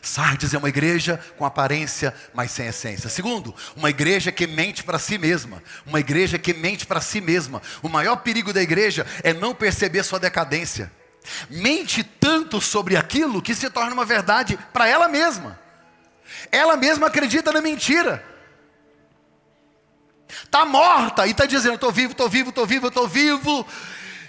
Sardes é uma igreja com aparência, mas sem essência. Segundo, uma igreja que mente para si mesma. Uma igreja que mente para si mesma. O maior perigo da igreja é não perceber sua decadência. Mente tanto sobre aquilo que se torna uma verdade para ela mesma. Ela mesma acredita na mentira. Está morta e está dizendo, estou vivo, estou vivo, estou vivo, estou vivo.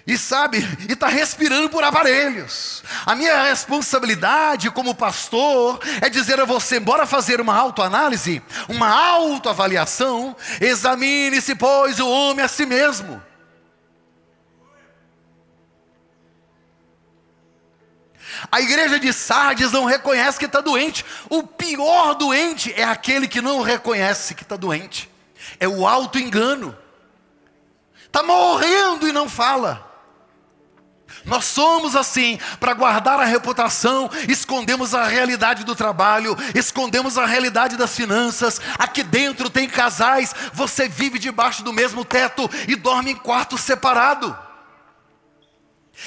E sabe, e está respirando por aparelhos. A minha responsabilidade como pastor é dizer a você, bora fazer uma autoanálise, uma autoavaliação. Examine-se, pois, o homem a si mesmo. A igreja de Sardes não reconhece que está doente. O pior doente é aquele que não reconhece que está doente. É o auto-engano. Está morrendo e não fala. Nós somos assim, para guardar a reputação, escondemos a realidade do trabalho, escondemos a realidade das finanças. Aqui dentro tem casais, você vive debaixo do mesmo teto e dorme em quarto separado.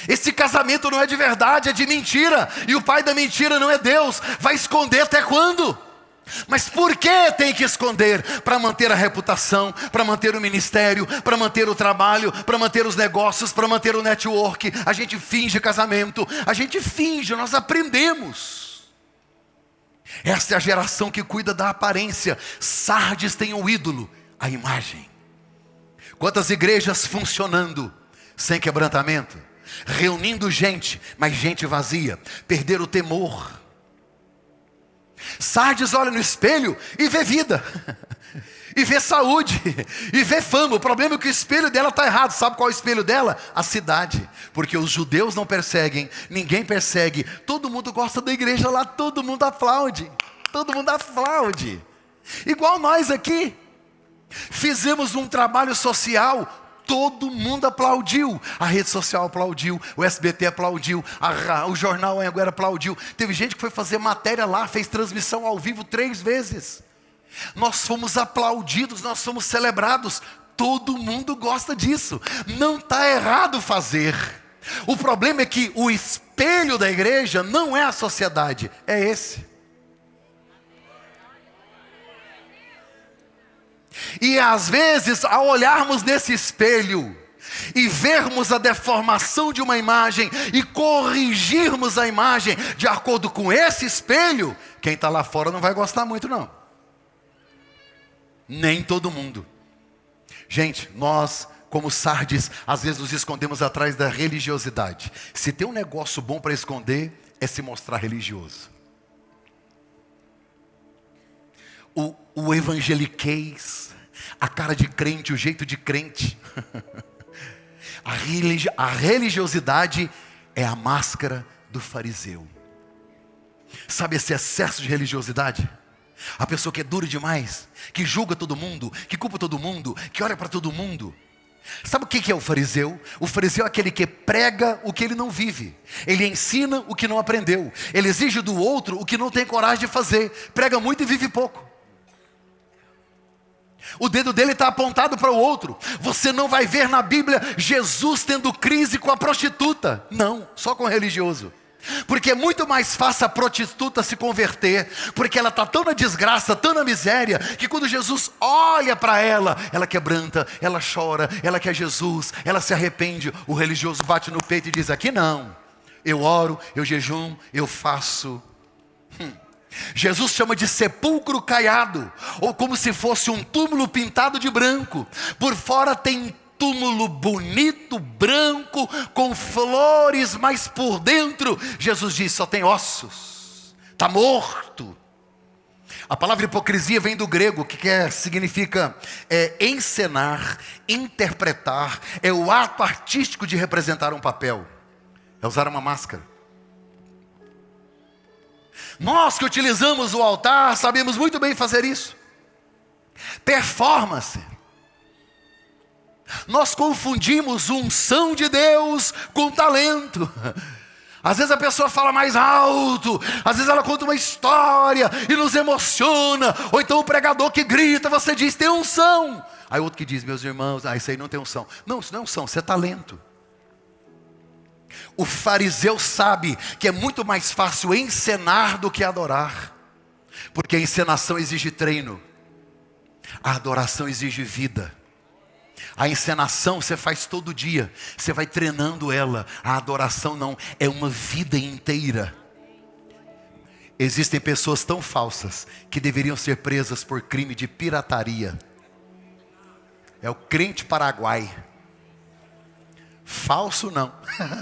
Esse casamento não é de verdade, é de mentira. E o pai da mentira não é Deus. Vai esconder até quando? Mas por que tem que esconder? Para manter a reputação, para manter o ministério, para manter o trabalho, para manter os negócios, para manter o network. A gente finge casamento, a gente finge, nós aprendemos. Essa é a geração que cuida da aparência. Sardes tem um ídolo, a imagem. Quantas igrejas funcionando sem quebrantamento, reunindo gente, mas gente vazia, perder o temor. Sardes olha no espelho e vê vida, e vê saúde, e vê fama. O problema é que o espelho dela está errado. Sabe qual é o espelho dela? A cidade. Porque os judeus não perseguem, ninguém persegue. Todo mundo gosta da igreja lá, todo mundo aplaude. Todo mundo aplaude. Igual nós aqui. Fizemos um trabalho social, todo mundo aplaudiu. A rede social aplaudiu, o SBT aplaudiu, o jornal agora aplaudiu. Teve gente que foi fazer matéria lá, fez transmissão ao vivo 3 vezes. Nós fomos aplaudidos, nós fomos celebrados. Todo mundo gosta disso. Não está errado fazer. O problema é que o espelho da igreja não é a sociedade, é esse. E às vezes, ao olharmos nesse espelho e vermos a deformação de uma imagem e corrigirmos a imagem de acordo com esse espelho, quem está lá fora não vai gostar muito não. Nem todo mundo. Gente, nós como Sardes, às vezes nos escondemos atrás da religiosidade. Se tem um negócio bom para esconder, é se mostrar religioso. O evangeliquez, a cara de crente, o jeito de crente. A religiosidade é a máscara do fariseu. Sabe esse excesso de religiosidade? A pessoa que é dura demais, que julga todo mundo, que culpa todo mundo, que olha para todo mundo. Sabe o que é o fariseu? O fariseu é aquele que prega o que ele não vive. Ele ensina o que não aprendeu. Ele exige do outro o que não tem coragem de fazer. Prega muito e vive pouco. O dedo dele está apontado para o outro. Você não vai ver na Bíblia Jesus tendo crise com a prostituta. Não, só com o religioso. Porque é muito mais fácil a prostituta se converter, porque ela está tão na desgraça, tão na miséria, que quando Jesus olha para ela, ela quebranta, ela chora, ela quer Jesus, ela se arrepende. O religioso bate no peito e diz: aqui não, eu oro, eu jejum, eu faço. Jesus chama de sepulcro caiado, ou como se fosse um túmulo pintado de branco. Por fora tem túmulo bonito, branco, com flores, mas por dentro, Jesus diz, só tem ossos, está morto. A palavra hipocrisia vem do grego, que significa encenar, interpretar, é o ato artístico de representar um papel, é usar uma máscara. Nós que utilizamos o altar, sabemos muito bem fazer isso. Performance. Nós confundimos unção de Deus com talento. Às vezes a pessoa fala mais alto, às vezes ela conta uma história e nos emociona. Ou então o pregador que grita, você diz, tem unção. Aí outro que diz, meus irmãos, isso aí não tem unção. Não, isso não é unção, isso é talento. O fariseu sabe que é muito mais fácil encenar do que adorar. Porque a encenação exige treino. A adoração exige vida. A encenação você faz todo dia, você vai treinando ela. A adoração não, é uma vida inteira. Existem pessoas tão falsas que deveriam ser presas por crime de pirataria. É o crente paraguai. Falso não,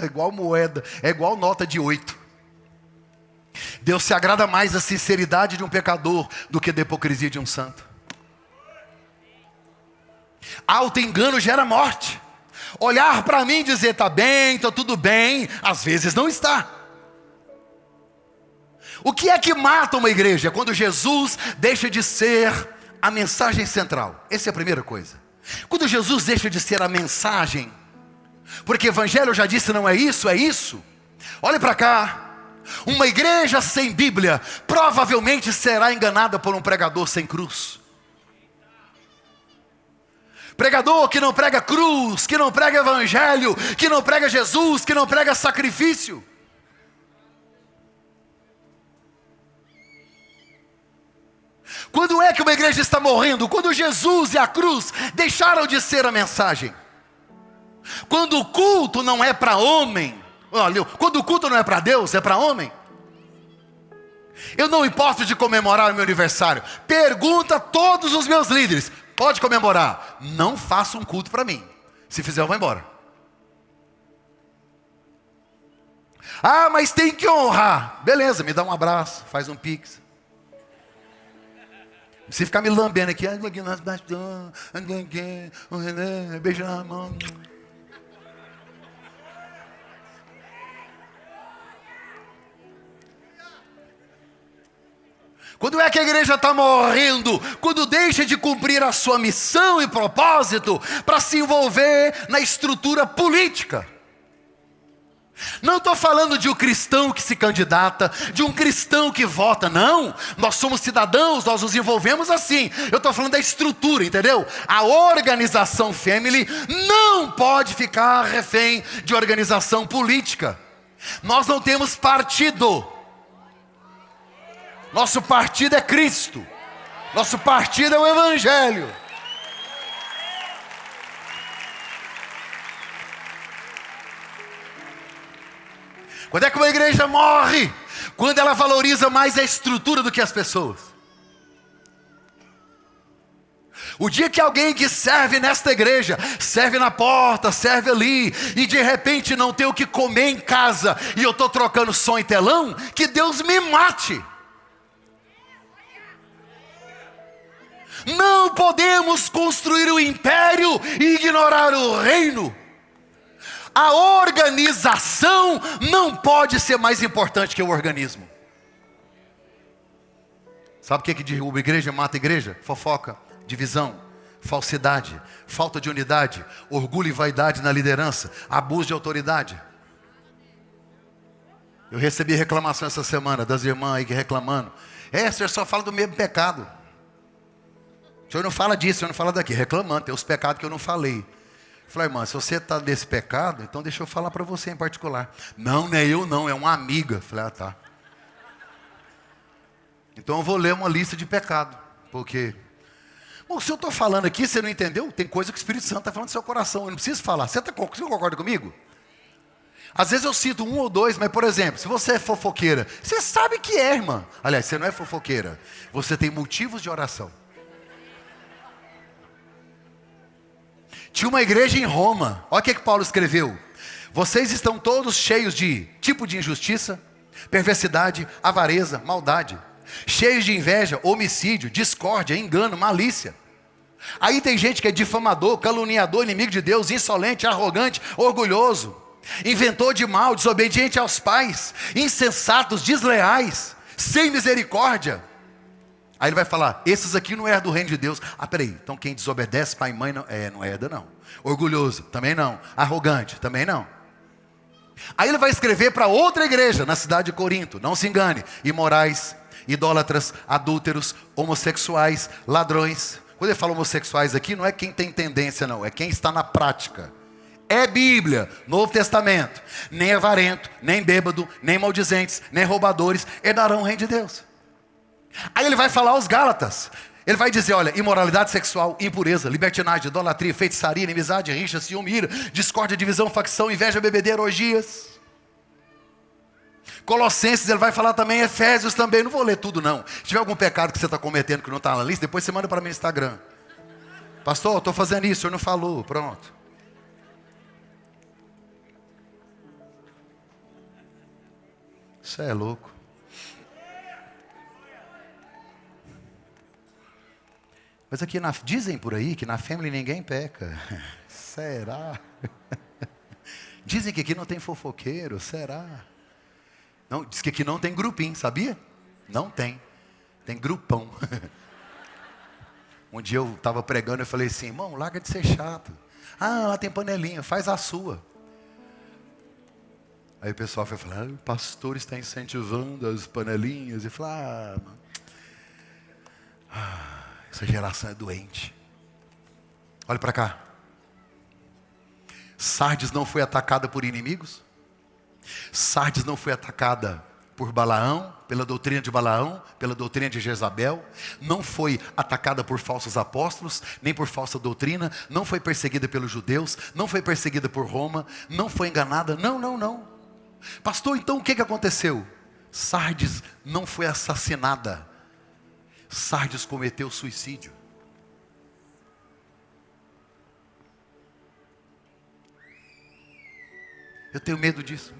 é igual moeda, é igual nota de 8. Deus se agrada mais da sinceridade de um pecador do que da hipocrisia de um santo. Auto engano gera morte. Olhar para mim e dizer, está bem, está tudo bem, às vezes não está. O que é que mata uma igreja? É quando Jesus deixa de ser a mensagem central. Essa é a primeira coisa. Quando Jesus deixa de ser a mensagem, porque evangelho, eu já disse, não é isso, é isso. Olhe para cá. Uma igreja sem Bíblia provavelmente será enganada por um pregador sem cruz. Pregador que não prega cruz, que não prega evangelho, que não prega Jesus, que não prega sacrifício. Quando é que uma igreja está morrendo? Quando Jesus e a cruz deixaram de ser a mensagem. Quando o culto não é para homem. Olha, quando o culto não é para Deus, é para homem. Eu não importo de comemorar o meu aniversário. Pergunta a todos os meus líderes. Pode comemorar. Não faça um culto para mim. Se fizer, eu vou embora. Ah, mas tem que honrar. Beleza, me dá um abraço, faz um pix. Se ficar me lambendo aqui, beijo na mão. Quando é que a igreja está morrendo? Quando deixa de cumprir a sua missão e propósito para se envolver na estrutura política. Não estou falando de um cristão que se candidata, de um cristão que vota, não. Nós somos cidadãos, nós nos envolvemos assim. Eu estou falando da estrutura, entendeu? A organização family não pode ficar refém de organização política. Nós não temos partido. Nosso partido é Cristo. Nosso partido é o Evangelho. Quando é que uma igreja morre? Quando ela valoriza mais a estrutura do que as pessoas. O dia que alguém que serve nesta igreja, serve na porta, serve ali, e de repente não tem o que comer em casa, e eu estou trocando som e telão, que Deus me mate. Não podemos construir o império e ignorar o reino. A organização não pode ser mais importante que o organismo. Sabe o que derruba a igreja, mata a igreja? Fofoca, divisão, falsidade, falta de unidade, orgulho e vaidade na liderança, abuso de autoridade. Eu recebi reclamação essa semana das irmãs aí que reclamando. O senhor só fala do mesmo pecado. O senhor não fala disso, o senhor não fala daqui. Reclamando, tem os pecados que eu não falei. Eu falei, irmã, se você está desse pecado, então deixa eu falar para você em particular. Não, não é eu não, é uma amiga. Eu falei, tá. Então eu vou ler uma lista de pecado. Porque, se eu estou falando aqui, você não entendeu? Tem coisa que o Espírito Santo está falando no seu coração. Eu não preciso falar. Você concorda comigo? Às vezes eu cito um ou dois, mas por exemplo, se você é fofoqueira, você sabe que é, irmã. Aliás, você não é fofoqueira. Você tem motivos de oração. Tinha uma igreja em Roma. Olha o que Paulo escreveu. Vocês estão todos cheios de tipo de injustiça, perversidade, avareza, maldade. Cheios de inveja, homicídio, discórdia, engano, malícia. Aí tem gente que é difamador, caluniador, inimigo de Deus, insolente, arrogante, orgulhoso, inventor de mal, desobediente aos pais, insensatos, desleais, sem misericórdia. Aí ele vai falar, esses aqui não herdam do reino de Deus. Peraí, então quem desobedece pai e mãe não herda não. Orgulhoso, também não. Arrogante, também não. Aí ele vai escrever para outra igreja na cidade de Corinto. Não se engane, imorais, idólatras, adúlteros, homossexuais, ladrões. Quando ele fala homossexuais aqui, não é quem tem tendência não, é quem está na prática. É Bíblia, Novo Testamento. Nem avarento, nem bêbado, nem maldizentes, nem roubadores herdarão o reino de Deus. Aí ele vai falar aos Gálatas. Ele vai dizer, olha, imoralidade sexual, impureza, libertinagem, idolatria, feitiçaria, inimizade, rixa, ciúme, ira, discórdia, divisão, facção, inveja, bebedeira, orgias. Colossenses, ele vai falar também, Efésios também, não vou ler tudo não. Se tiver algum pecado que você está cometendo que não está na lista, depois você manda para mim no Instagram. Pastor, estou fazendo isso, o senhor não falou, pronto. Isso é louco. Mas aqui dizem por aí que na family ninguém peca. Será? Dizem que aqui não tem fofoqueiro, será? Não, diz que aqui não tem grupinho, sabia? Não tem. Tem grupão. Um dia eu estava pregando e falei assim, irmão, larga de ser chato. Lá tem panelinha, faz a sua. Aí o pessoal foi falar, o pastor está incentivando as panelinhas. E falou, essa geração é doente. Olhe para cá. Sardes não foi atacada por inimigos? Sardes não foi atacada por Balaão, pela doutrina de Balaão, pela doutrina de Jezabel, não foi atacada por falsos apóstolos, nem por falsa doutrina, não foi perseguida pelos judeus, não foi perseguida por Roma, não foi enganada, não. Pastor, então o que aconteceu? Sardes não foi assassinada, Sardes cometeu suicídio. Eu tenho medo disso.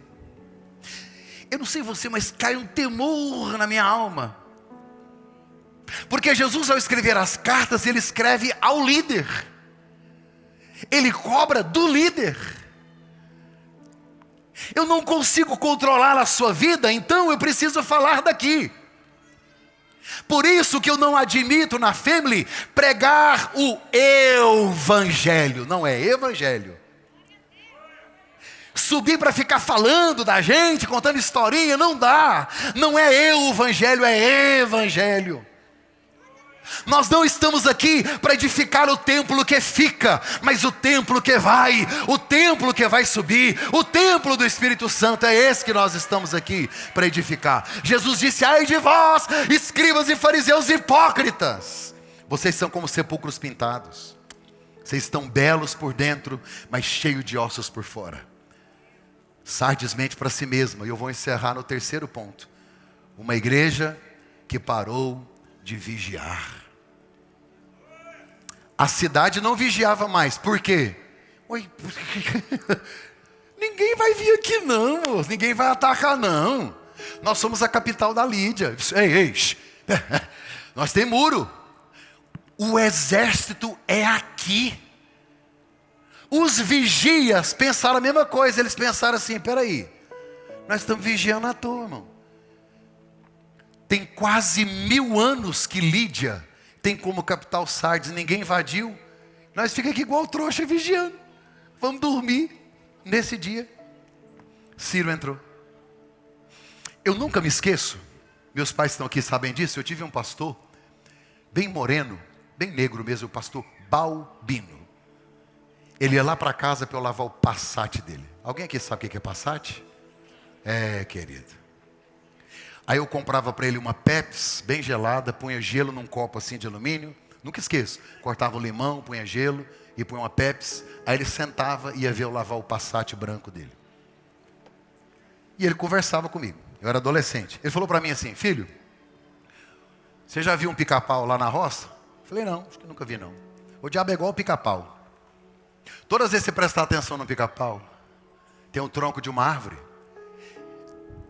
Eu não sei você, mas cai um temor na minha alma. Porque Jesus, ao escrever as cartas, ele escreve ao líder. Ele cobra do líder. Eu não consigo controlar a sua vida, então eu preciso falar daqui. Por isso que eu não admito na Family pregar o evangelho. Não é evangelho. Subir para ficar falando da gente, contando historinha, não dá. Não é eu o evangelho, é evangelho. Nós não estamos aqui para edificar o templo que fica, mas o templo que vai, o templo que vai subir, o templo do Espírito Santo. É esse que nós estamos aqui para edificar. Jesus disse: ai de vós, escribas e fariseus hipócritas, vocês são como sepulcros pintados. Vocês estão belos por dentro, mas cheios de ossos por fora. Sardes mente para si mesma. E eu vou encerrar no terceiro ponto. Uma igreja que parou de vigiar. A cidade não vigiava mais. Por quê? Ninguém vai vir aqui não. Ninguém vai atacar não. Nós somos a capital da Lídia. Ei. Nós temos muro. O exército é aqui. Os vigias pensaram a mesma coisa. Eles pensaram assim: peraí, nós estamos vigiando à toa, irmão. Tem quase 1000 anos que Lídia tem como capital Sardes. Ninguém invadiu. Nós ficamos aqui igual trouxa vigiando. Vamos dormir nesse dia. Ciro entrou. Eu nunca me esqueço. Meus pais estão aqui, sabem disso. Eu tive um pastor bem moreno, bem negro mesmo, o pastor Balbino. Ele ia lá para casa para eu lavar o Passat dele. Alguém aqui sabe o que é Passat? É, querido. Aí eu comprava para ele uma Pepsi bem gelada, punha gelo num copo assim de alumínio. Nunca esqueço. Cortava o limão, punha gelo e punha uma Pepsi. Aí ele sentava e ia ver eu lavar o Passat branco dele. E ele conversava comigo. Eu era adolescente. Ele falou para mim assim: filho, você já viu um pica-pau lá na roça? Eu falei: não, acho que nunca vi não. O diabo é igual o pica-pau. Todas as vezes que você prestar atenção no pica-pau, tem um tronco de uma árvore.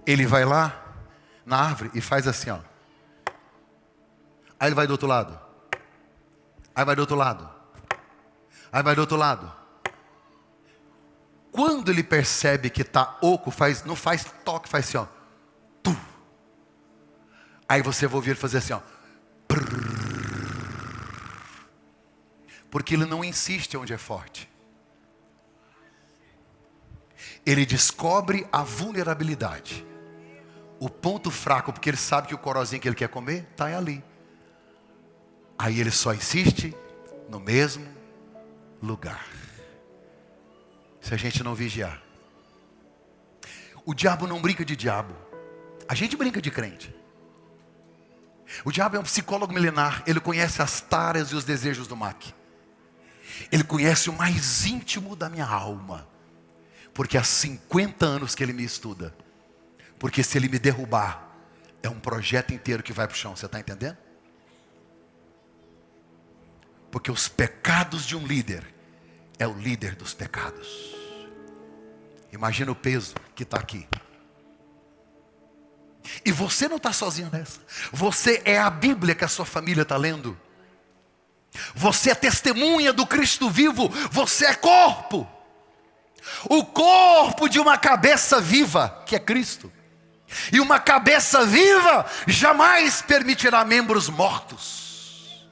Ele vai lá na árvore e faz assim, ó. Aí ele vai do outro lado. Aí vai do outro lado. Aí vai do outro lado. Quando ele percebe que está oco, não faz toque, faz assim, ó. Tum. Aí você vai ouvir ele fazer assim, ó. Porque ele não insiste onde é forte. Ele descobre a vulnerabilidade, o ponto fraco, porque ele sabe que o corozinho que ele quer comer está ali. Aí ele só insiste no mesmo lugar. Se a gente não vigiar. O diabo não brinca de diabo. A gente brinca de crente. O diabo é um psicólogo milenar. Ele conhece as taras e os desejos do Mac. Ele conhece o mais íntimo da minha alma. Porque há 50 anos que ele me estuda. Porque se ele me derrubar, é um projeto inteiro que vai para o chão. Você está entendendo? Porque os pecados de um líder é o líder dos pecados. Imagina o peso que está aqui. E você não está sozinho nessa. Você é a Bíblia que a sua família está lendo. Você é testemunha do Cristo vivo. Você é corpo. O corpo de uma cabeça viva, que é Cristo. E uma cabeça viva jamais permitirá membros mortos.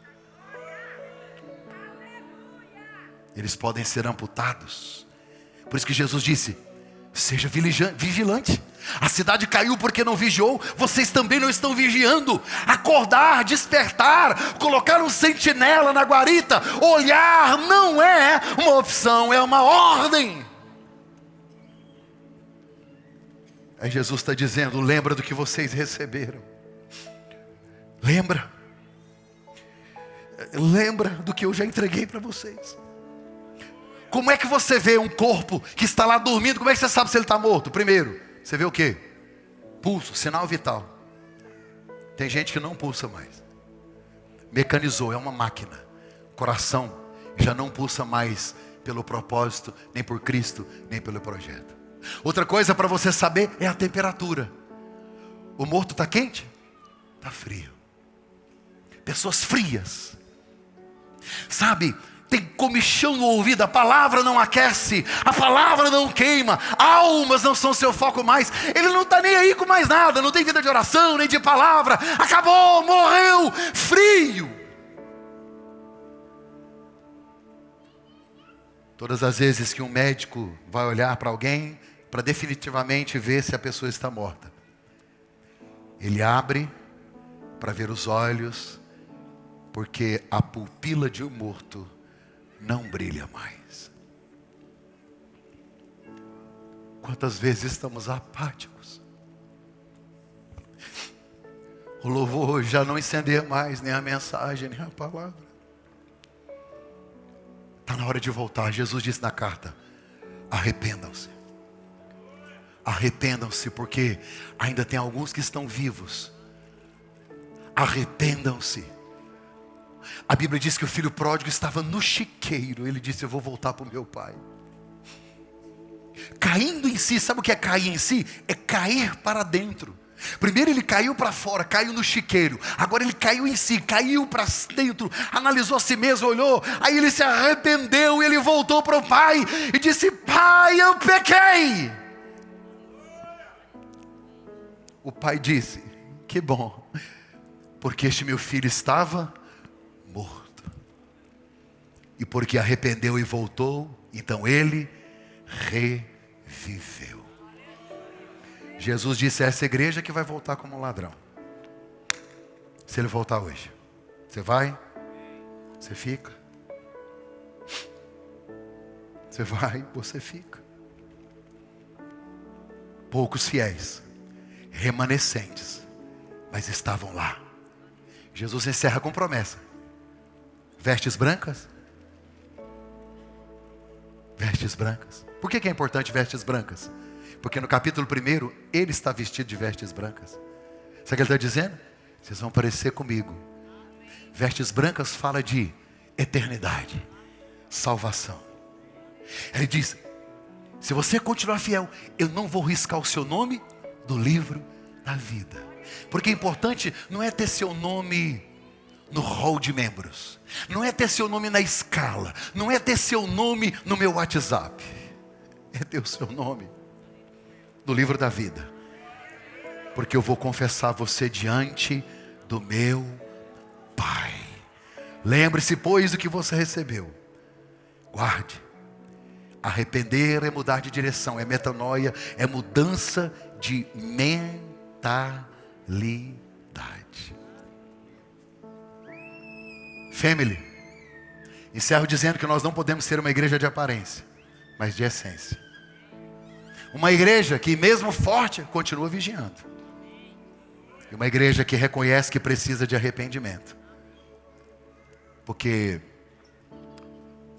Eles podem ser amputados. Por isso que Jesus disse: Seja vigilante. A cidade caiu porque não vigiou. Vocês também não estão vigiando. Acordar, despertar, colocar um sentinela na guarita, olhar não é uma opção, é uma ordem. Aí Jesus está dizendo: lembra do que vocês receberam. Lembra do que eu já entreguei para vocês. Como é que você vê um corpo que está lá dormindo? Como é que você sabe se ele está morto? Primeiro, você vê o quê? Pulso, sinal vital. Tem gente que não pulsa mais. Mecanizou, é uma máquina. Coração já não pulsa mais pelo propósito, nem por Cristo, nem pelo projeto. Outra coisa para você saber é a temperatura. O morto está quente? Está frio. Pessoas frias. Sabe, tem comichão no ouvido, a palavra não aquece, a palavra não queima, almas não são seu foco mais. Ele não está nem aí com mais nada, não tem vida de oração, nem de palavra. Acabou, morreu, frio. Todas as vezes que um médico vai olhar para alguém, para definitivamente ver se a pessoa está morta, ele abre para ver os olhos, porque a pupila de um morto não brilha mais. Quantas vezes estamos apáticos? O louvor já não incendeia mais nem a mensagem, nem a palavra. Está na hora de voltar. Jesus disse na carta: arrependam-se. Arrependam-se, porque ainda tem alguns que estão vivos. Arrependam-se. A Bíblia diz que o filho pródigo estava no chiqueiro. Ele disse: eu vou voltar para o meu pai. Caindo em si, sabe o que é cair em si? É cair para dentro. Primeiro ele caiu para fora, caiu no chiqueiro. Agora ele caiu em si, caiu para dentro, analisou a si mesmo, olhou. Aí ele se arrependeu e ele voltou para o pai e disse: pai, eu pequei. O pai disse: que bom, porque este meu filho estava morto, e porque arrependeu e voltou, então ele reviveu. Jesus disse a essa igreja que vai voltar como um ladrão. Se ele voltar hoje, você vai? Você fica? Você vai? Você fica? Poucos fiéis, remanescentes, mas estavam lá. Jesus encerra com promessa: vestes brancas? Vestes brancas. Por que é importante vestes brancas? Porque no capítulo 1, ele está vestido de vestes brancas. Sabe o que ele está dizendo? Vocês vão parecer comigo. Vestes brancas fala de eternidade, salvação. Ele diz: se você continuar fiel, eu não vou riscar o seu nome do livro da vida. Porque é importante não é ter seu nome no hall de membros, não é ter seu nome na escala, não é ter seu nome no meu WhatsApp, é ter o seu nome no livro da vida. Porque eu vou confessar você diante do meu Pai. Lembre-se, pois, do que você recebeu. Guarde. Arrepender é mudar de direção, é metanoia, é mudança de mentalidade. Family, encerro dizendo que nós não podemos ser uma igreja de aparência, mas de essência. Uma igreja que mesmo forte, continua vigiando. E uma igreja que reconhece que precisa de arrependimento. Porque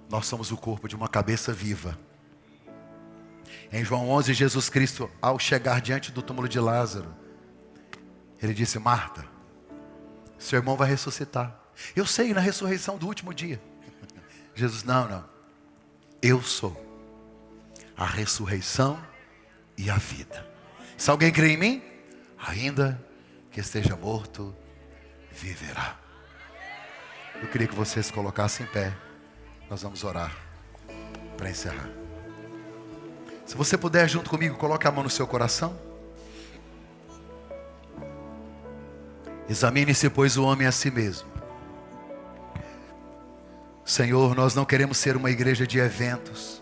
nós somos o corpo de uma cabeça viva. Em João 11, Jesus Cristo, ao chegar diante do túmulo de Lázaro, ele disse: Marta, seu irmão vai ressuscitar. Eu sei, na ressurreição do último dia. Jesus: não. Eu sou a ressurreição e a vida. Se alguém crê em mim, ainda que esteja morto, viverá. Eu queria que vocês se colocassem em pé. Nós vamos orar para encerrar. Se você puder, junto comigo, coloque a mão no seu coração. Examine-se, pois, o homem a si mesmo. Senhor, nós não queremos ser uma igreja de eventos.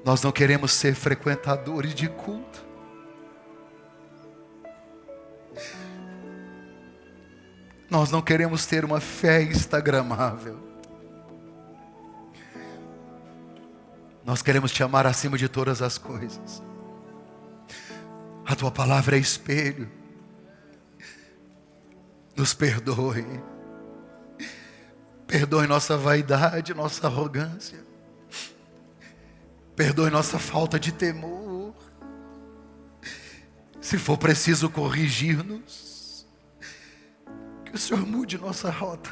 Nós não queremos ser frequentadores de culto. Nós não queremos ter uma fé instagramável. Nós queremos te amar acima de todas as coisas. A tua palavra é espelho. Nos perdoe. Perdoe nossa vaidade, nossa arrogância. Perdoe nossa falta de temor. Se for preciso corrigir-nos, que o Senhor mude nossa rota.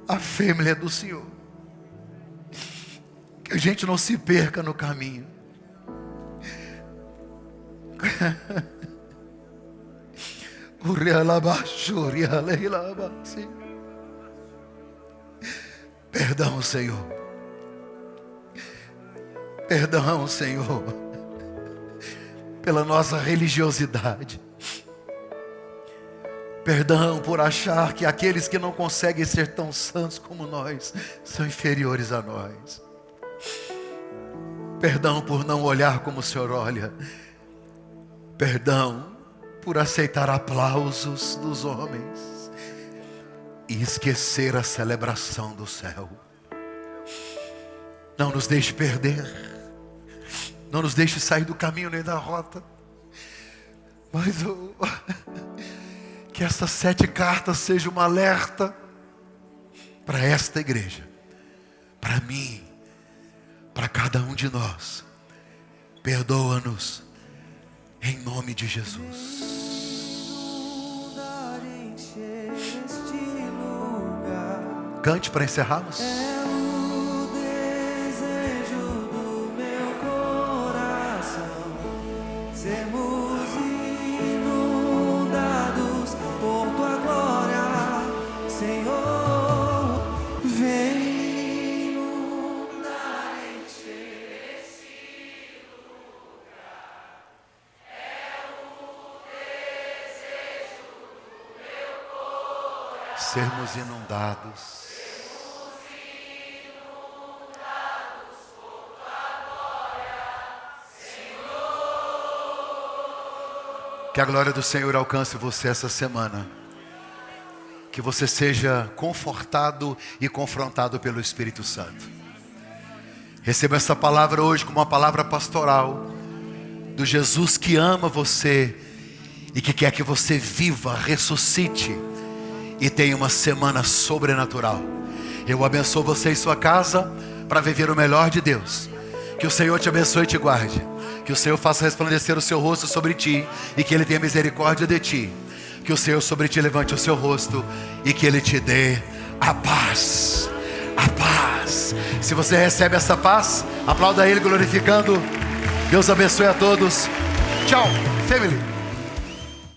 A fêmea é do Senhor. Que a gente não se perca no caminho. Perdão, Senhor. Perdão, Senhor, pela nossa religiosidade. Perdão por achar que aqueles que não conseguem ser tão santos como nós são inferiores a nós. Perdão por não olhar como o Senhor olha. Perdão por aceitar aplausos dos homens e esquecer a celebração do céu. Não nos deixe perder. Não nos deixe sair do caminho nem da rota. Mas que essas 7 cartas sejam um alerta para esta igreja, para mim, para cada um de nós. Perdoa-nos em nome de Jesus. Cante para encerrarmos. Sermos inundados. Por tua glória, Senhor. Que a glória do Senhor alcance você essa semana. Que você seja confortado e confrontado pelo Espírito Santo. Receba essa palavra hoje como uma palavra pastoral do Jesus que ama você e que quer que você viva, ressuscite e tenha uma semana sobrenatural. Eu abençoo você e sua casa para viver o melhor de Deus. Que o Senhor te abençoe e te guarde. Que o Senhor faça resplandecer o seu rosto sobre ti e que Ele tenha misericórdia de ti. Que o Senhor sobre ti levante o seu rosto e que Ele te dê a paz. A paz. Se você recebe essa paz, aplauda Ele glorificando. Deus abençoe a todos. Tchau, family.